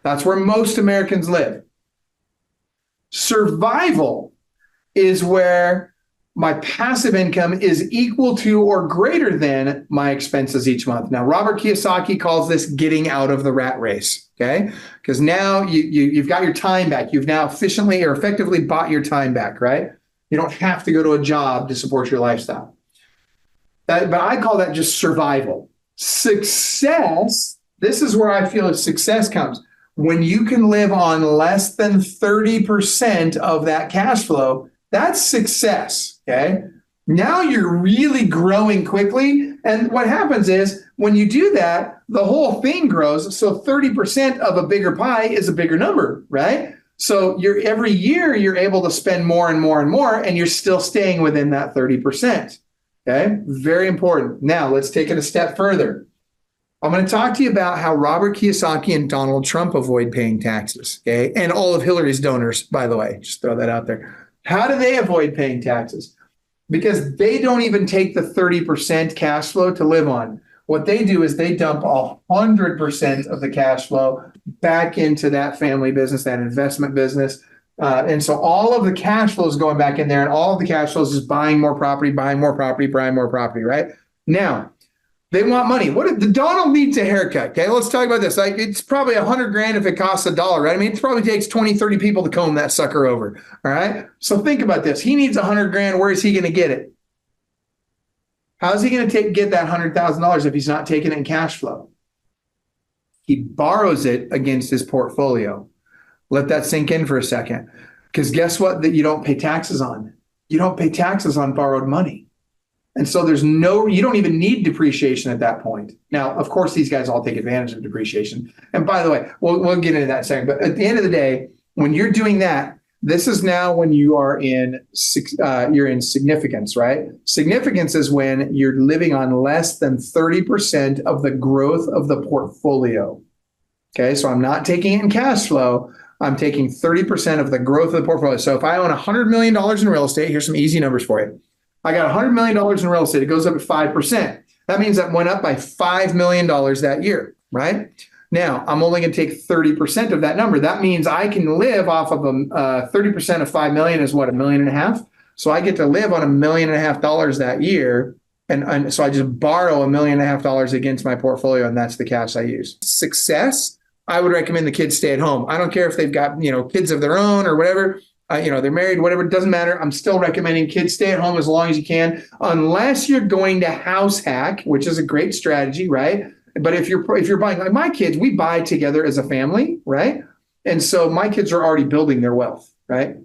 That's where most Americans live. Survival is where my passive income is equal to or greater than my expenses each month. Now, Robert Kiyosaki calls this getting out of the rat race, okay? Because now you've got your time back. You've now efficiently or effectively bought your time back, right? You don't have to go to a job to support your lifestyle. But I call that just survival. Success, this is where I feel success comes. When you can live on less than 30% of that cash flow, that's success, okay? Now you're really growing quickly. And what happens is when you do that, the whole thing grows. So 30% of a bigger pie is a bigger number, right? So every year you're able to spend more and more and more, and you're still staying within that 30%. Okay, very important. Now let's take it a step further. I'm going to talk to you about how Robert Kiyosaki and Donald Trump avoid paying taxes. Okay, and all of Hillary's donors, by the way, just throw that out there. How do they avoid paying taxes? Because they don't even take the 30% cash flow to live on. What they do is they dump 100% of the cash flow back into that family business, that investment business. And so all of the cash flow is going back in there, and all of the cash flows is buying more property, right? Now, they want money. The Donald needs a haircut, okay? Let's talk about this. Like, it's probably $100,000 if it costs $1, right? I mean, it probably takes 20, 30 people to comb that sucker over, all right? So think about this. He needs $100,000. Where is he going to get it? How is he going to get that $100,000 if he's not taking it in cash flow? He borrows it against his portfolio. Let that sink in for a second. Because guess what that you don't pay taxes on? You don't pay taxes on borrowed money. And so you don't even need depreciation at that point. Now, of course, these guys all take advantage of depreciation. And by the way, we'll get into that in a second. But at the end of the day, when you're doing that, this is now when you're in significance, right? Significance is when you're living on less than 30% of the growth of the portfolio. Okay, so I'm not taking it in cash flow. I'm taking 30% of the growth of the portfolio. So if I own $100 million in real estate, here's some easy numbers for you. I got $100 million in real estate. It goes up at 5%. That means that went up by $5 million that year, right? Now, I'm only going to take 30% of that number. That means I can live off of 30% of 5 million is what, $1.5 million? So I get to live on $1.5 million that year. And so I just borrow $1.5 million against my portfolio, and that's the cash I use. Success, I would recommend the kids stay at home. I don't care if they've got, kids of their own or whatever, they're married, whatever, it doesn't matter. I'm still recommending kids stay at home as long as you can, unless you're going to house hack, which is a great strategy, right? But if you're buying, like my kids, we buy together as a family, right? And so my kids are already building their wealth, right?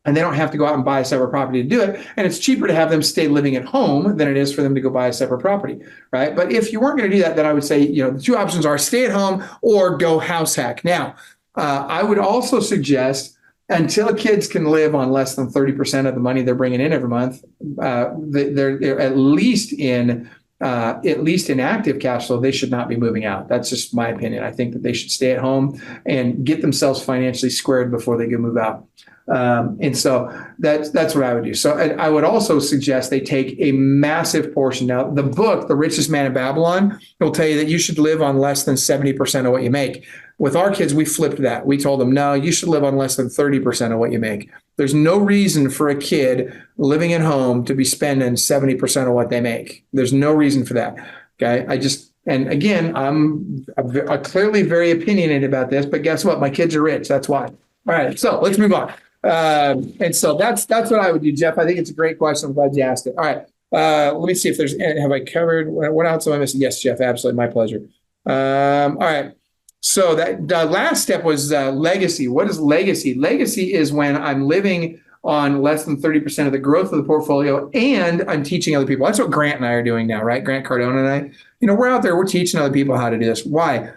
And they don't have to go out and buy a separate property to do it. And it's cheaper to have them stay living at home than it is for them to go buy a separate property, right? But if you weren't going to do that, then I would say, the 2 options are stay at home or go house hack. Now, I would also suggest until kids can live on less than 30% of the money they're bringing in every month, they're at least in active cash flow, they should not be moving out. That's just my opinion. I think that they should stay at home and get themselves financially squared before they go move out. And so that's what I would do. So I would also suggest they take a massive portion. Now, the book, The Richest Man in Babylon, will tell you that you should live on less than 70% of what you make. With our kids, we flipped that. We told them, no, you should live on less than 30% of what you make. There's no reason for a kid living at home to be spending 70% of what they make. There's no reason for that. Okay. And again, I'm clearly very opinionated about this, but guess what? My kids are rich. That's why. All right. So let's move on. And so that's what I would do, Jeff. I think it's a great question. I'm glad you asked it. All right. Let me see if have I covered, what else am I missing? Yes, Jeff, absolutely. My pleasure. All right. So the last step was legacy. What is legacy? Legacy is when I'm living on less than 30% of the growth of the portfolio and I'm teaching other people. That's what Grant and I are doing now, right? Grant Cardone and I, we're out there, we're teaching other people how to do this. Why?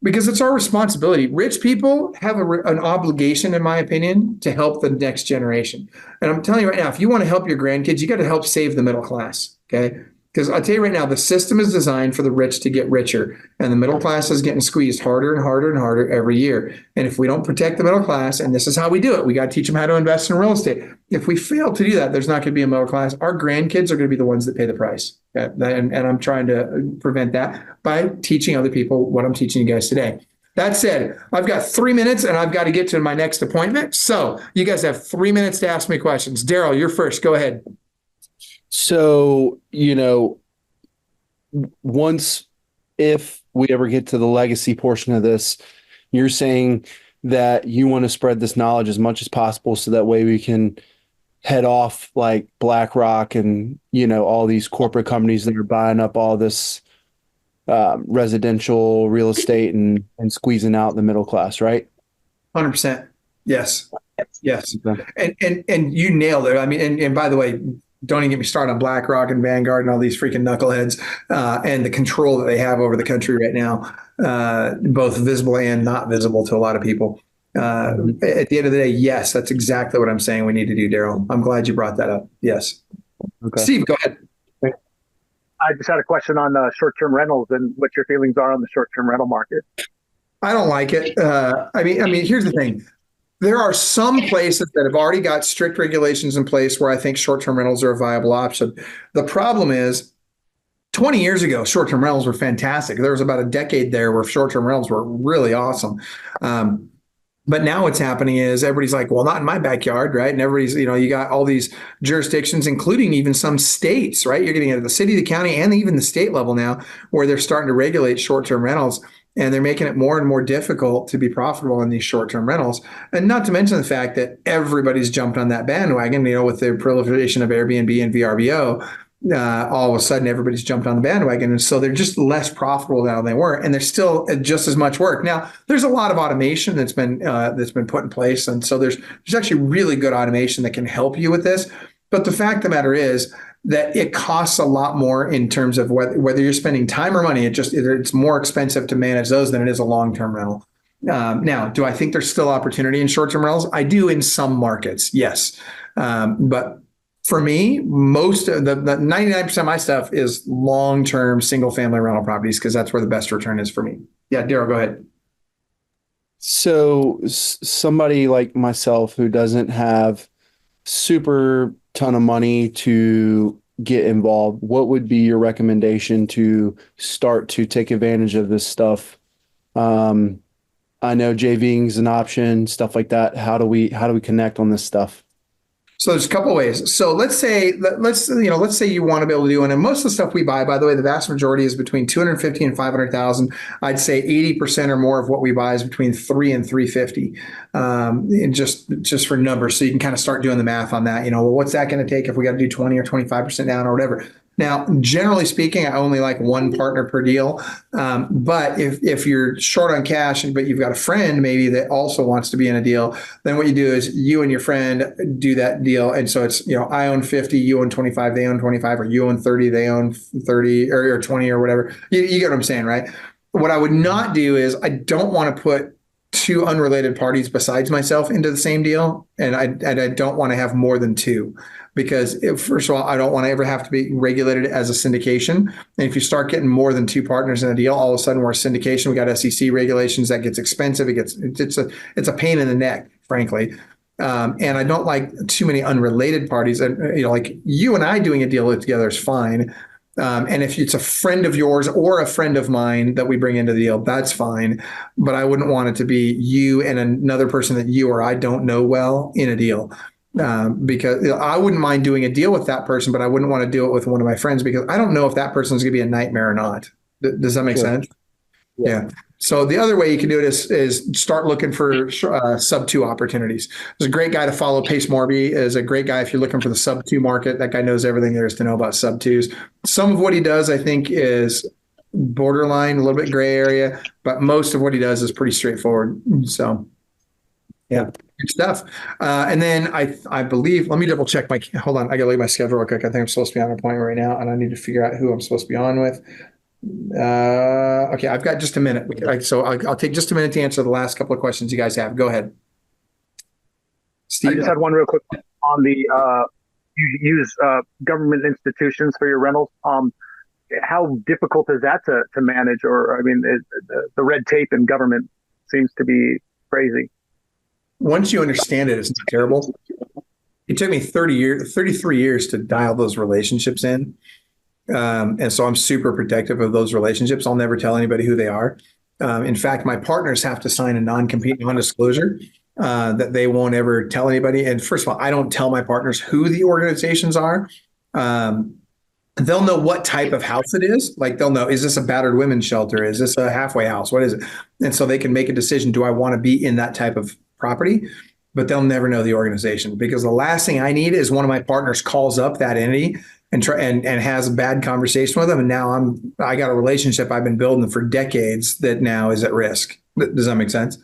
Because it's our responsibility. Rich people have an obligation, in my opinion, to help the next generation. And I'm telling you right now, if you want to help your grandkids, you got to help save the middle class. Okay. Because I'll tell you right now, the system is designed for the rich to get richer, and the middle class is getting squeezed harder and harder and harder every year. And if we don't protect the middle class, and this is how we do it, we got to teach them how to invest in real estate. If we fail to do that, there's not going to be a middle class. Our grandkids are going to be the ones that pay the price. Okay? And I'm trying to prevent that by teaching other people what I'm teaching you guys today. That said, I've got 3 minutes and I've got to get to my next appointment. So you guys have 3 minutes to ask me questions. Daryl, you're first. Go ahead. So, if we ever get to the legacy portion of this, you're saying that you want to spread this knowledge as much as possible so that way we can head off like BlackRock and, all these corporate companies that are buying up all this residential real estate and squeezing out the middle class, right? 100%. Yes. Yes. And you nailed it. I mean, and by the way, don't even get me started on BlackRock and Vanguard and all these freaking knuckleheads and the control that they have over the country right now, both visible and not visible to a lot of people. At the end of the day, yes, that's exactly what I'm saying we need to do, Daryl. I'm glad you brought that up. Yes. Okay. Steve, go ahead. I just had a question on short-term rentals and what your feelings are on the short-term rental market. I don't like it. I mean, here's the thing. There are some places that have already got strict regulations in place where I think short-term rentals are a viable option. The problem is 20 years ago, short-term rentals were fantastic. There was about a decade there where short-term rentals were really awesome. But now what's happening is everybody's like, well, not in my backyard, right? And everybody's, you got all these jurisdictions, including even some states, right? You're getting at the city, the county, and even the state level now where they're starting to regulate short-term rentals. And they're making it more and more difficult to be profitable in these short-term rentals. And not to mention the fact that everybody's jumped on that bandwagon, with the proliferation of Airbnb and VRBO, all of a sudden everybody's jumped on the bandwagon. And so they're just less profitable now than they were. And they're still just as much work. Now, there's a lot of automation that's been put in place. And so there's actually really good automation that can help you with this. But the fact of the matter is, that it costs a lot more in terms of whether you're spending time or money. It's more expensive to manage those than it is a long-term rental. Now, do I think there's still opportunity in short-term rentals? I do in some markets, yes. But for me, most of the 99% of my stuff is long-term single-family rental properties because that's where the best return is for me. Yeah, Daryl, go ahead. So somebody like myself who doesn't have super ton of money to get involved, what would be your recommendation to start to take advantage of this stuff? I know JVing is an option, stuff like that. How do we connect on this stuff? So there's a couple of ways. So let's say you want to be able to do it. And most of the stuff we buy, by the way, the vast majority is between 250 and 500,000. I'd say 80% or more of what we buy is between 3 and 350. And just for numbers, so you can kind of start doing the math on that. Well, what's that going to take if we got to do 20 or 25% down or whatever? Now, generally speaking, I only like one partner per deal. But if you're short on cash, but you've got a friend maybe that also wants to be in a deal, then what you do is you and your friend do that deal. And so it's, I own 50, you own 25, they own 25, or you own 30, they own 30 or 20 or whatever. You get what I'm saying, right? What I would not do is I don't want to put two unrelated parties besides myself into the same deal. And I don't want to have more than two. Because first of all, I don't want to ever have to be regulated as a syndication. And if you start getting more than two partners in a deal, all of a sudden we're a syndication. We got SEC regulations that gets expensive. It's a pain in the neck, frankly. And I don't like too many unrelated parties. And like you and I doing a deal together is fine. And if it's a friend of yours or a friend of mine that we bring into the deal, that's fine. But I wouldn't want it to be you and another person that you or I don't know well in a deal. Because I wouldn't mind doing a deal with that person, but I wouldn't want to do it with one of my friends because I don't know if that person's going to be a nightmare or not. Does that make sense? Yeah. So the other way you can do it is start looking for sub 2 opportunities. There's a great guy to follow. Pace Morby is a great guy if you're looking for the sub 2 market. That guy knows everything there is to know about sub 2s. Some of what he does, I think, is borderline, a little bit gray area, but most of what he does is pretty straightforward. So, yeah. Good stuff. And then I believe, let me double check hold on. I got to look at my schedule real quick. I think I'm supposed to be on an appointment right now and I need to figure out who I'm supposed to be on with. Okay, I've got just a minute. So I'll take just a minute to answer the last couple of questions you guys have. Go ahead. Steve? I just had one real quick on the, you use government institutions for your rentals. How difficult is that to manage? Or, I mean, the red tape in government seems to be crazy. Once you understand it, it's not terrible. It took me 33 years to dial those relationships in. And so I'm super protective of those relationships. I'll never tell anybody who they are. In fact, my partners have to sign a non-compete, non-disclosure that they won't ever tell anybody. And first of all, I don't tell my partners who the organizations are. They'll know what type of house it is. Like they'll know, is this a battered women's shelter? Is this a halfway house? What is it? And so they can make a decision. Do I want to be in that type of property? But they'll never know the organization, because the last thing I need is one of my partners calls up that entity and has a bad conversation with them. And now I got a relationship I've been building for decades that now is at risk. Does that make sense?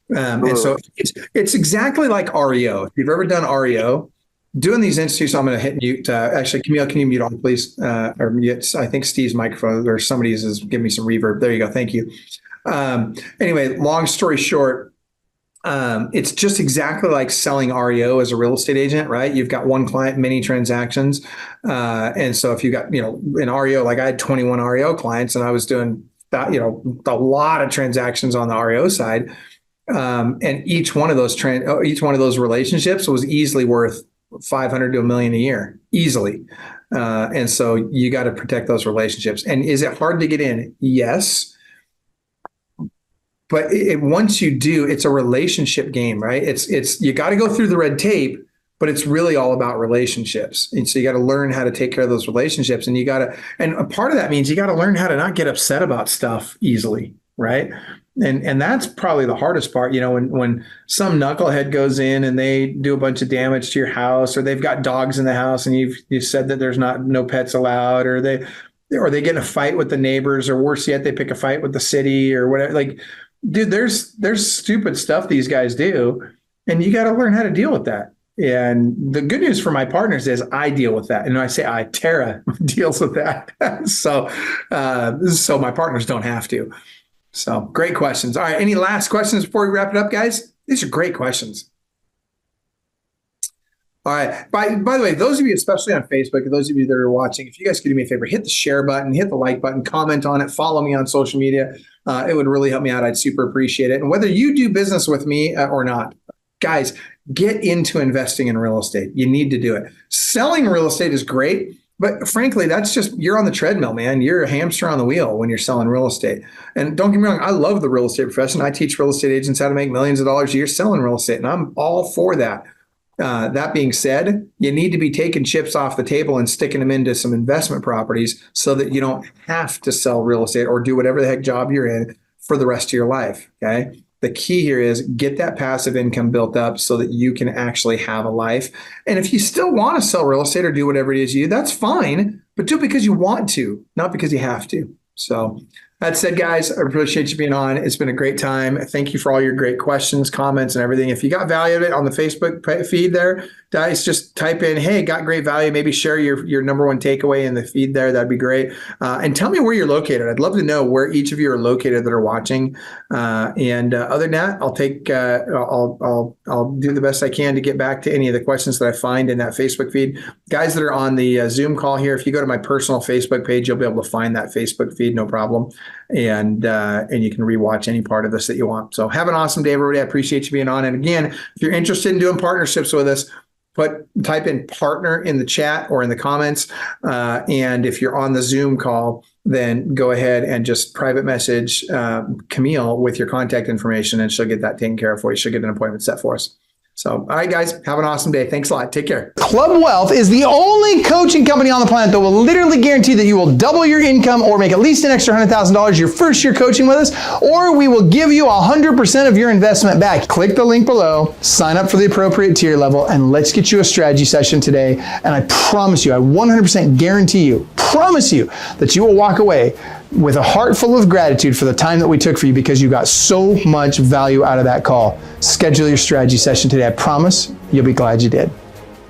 And so it's exactly like REO. If you've ever done REO, doing these institutes, I'm going to hit mute. Actually, Camille, can you mute on, please? Or mute, I think Steve's microphone or somebody's is giving me some reverb. There you go. Thank you. Anyway, long story short, it's just exactly like selling REO as a real estate agent, right? You've got one client, many transactions. And so if you got, in REO, like I had 21 REO clients and I was doing that, a lot of transactions on the REO side. And each one of those relationships was easily worth 500 to $1 million a year, easily. And so you got to protect those relationships. And is it hard to get in? Yes. But once you do, it's a relationship game, right? It's you got to go through the red tape, but it's really all about relationships. And so you got to learn how to take care of those relationships. And and a part of that means you got to learn how to not get upset about stuff easily, right? And that's probably the hardest part, when some knucklehead goes in and they do a bunch of damage to your house, or they've got dogs in the house and you've said that there's no pets allowed, or they get in a fight with the neighbors, or worse yet, they pick a fight with the city or whatever. Like, dude, there's stupid stuff these guys do, and you got to learn how to deal with that. And the good news for my partners is I deal with that. And I say Tara deals with that. So my partners don't have to. So great questions. All right. Any last questions before we wrap it up, guys? These are great questions. All right. By the way, those of you, especially on Facebook, and those of you that are watching, if you guys could do me a favor, hit the share button, hit the like button, comment on it, follow me on social media. It would really help me out. I'd super appreciate it. And whether you do business with me or not, guys, get into investing in real estate. You need to do it. Selling real estate is great, but frankly, that's just, you're on the treadmill, man. You're a hamster on the wheel when you're selling real estate. And don't get me wrong, I love the real estate profession. I teach real estate agents how to make millions of dollars a year selling real estate, and I'm all for that. That being said, you need to be taking chips off the table and sticking them into some investment properties so that you don't have to sell real estate or do whatever the heck job you're in for the rest of your life. Okay. The key here is get that passive income built up so that you can actually have a life. And if you still want to sell real estate or do whatever it is that's fine, but do it because you want to, not because you have to. So that said, guys, I appreciate you being on. It's been a great time. Thank you for all your great questions, comments, and everything. If you got value of it on the Facebook feed there, guys, just type in, hey, got great value. Maybe share your number one takeaway in the feed there. That'd be great. And tell me where you're located. I'd love to know where each of you are located that are watching. And other than that, I'll do the best I can to get back to any of the questions that I find in that Facebook feed. Guys that are on the Zoom call here, if you go to my personal Facebook page, you'll be able to find that Facebook feed, no problem. And you can rewatch any part of this that you want. So have an awesome day, everybody. I appreciate you being on. And again, if you're interested in doing partnerships with us, type in partner in the chat or in the comments. And if you're on the Zoom call, then go ahead and just private message Camille with your contact information, and she'll get that taken care of for you. She'll get an appointment set for us. So, all right, guys, have an awesome day. Thanks a lot. Take care. Club Wealth is the only coaching company on the planet that will literally guarantee that you will double your income or make at least an extra $100,000 your first year coaching with us, or we will give you 100% of your investment back. Click the link below, sign up for the appropriate tier level, and let's get you a strategy session today. And I promise you, I 100% guarantee you, promise you that you will walk away with a heart full of gratitude for the time that we took for you, because you got so much value out of that call. Schedule your strategy session today. I promise you'll be glad you did.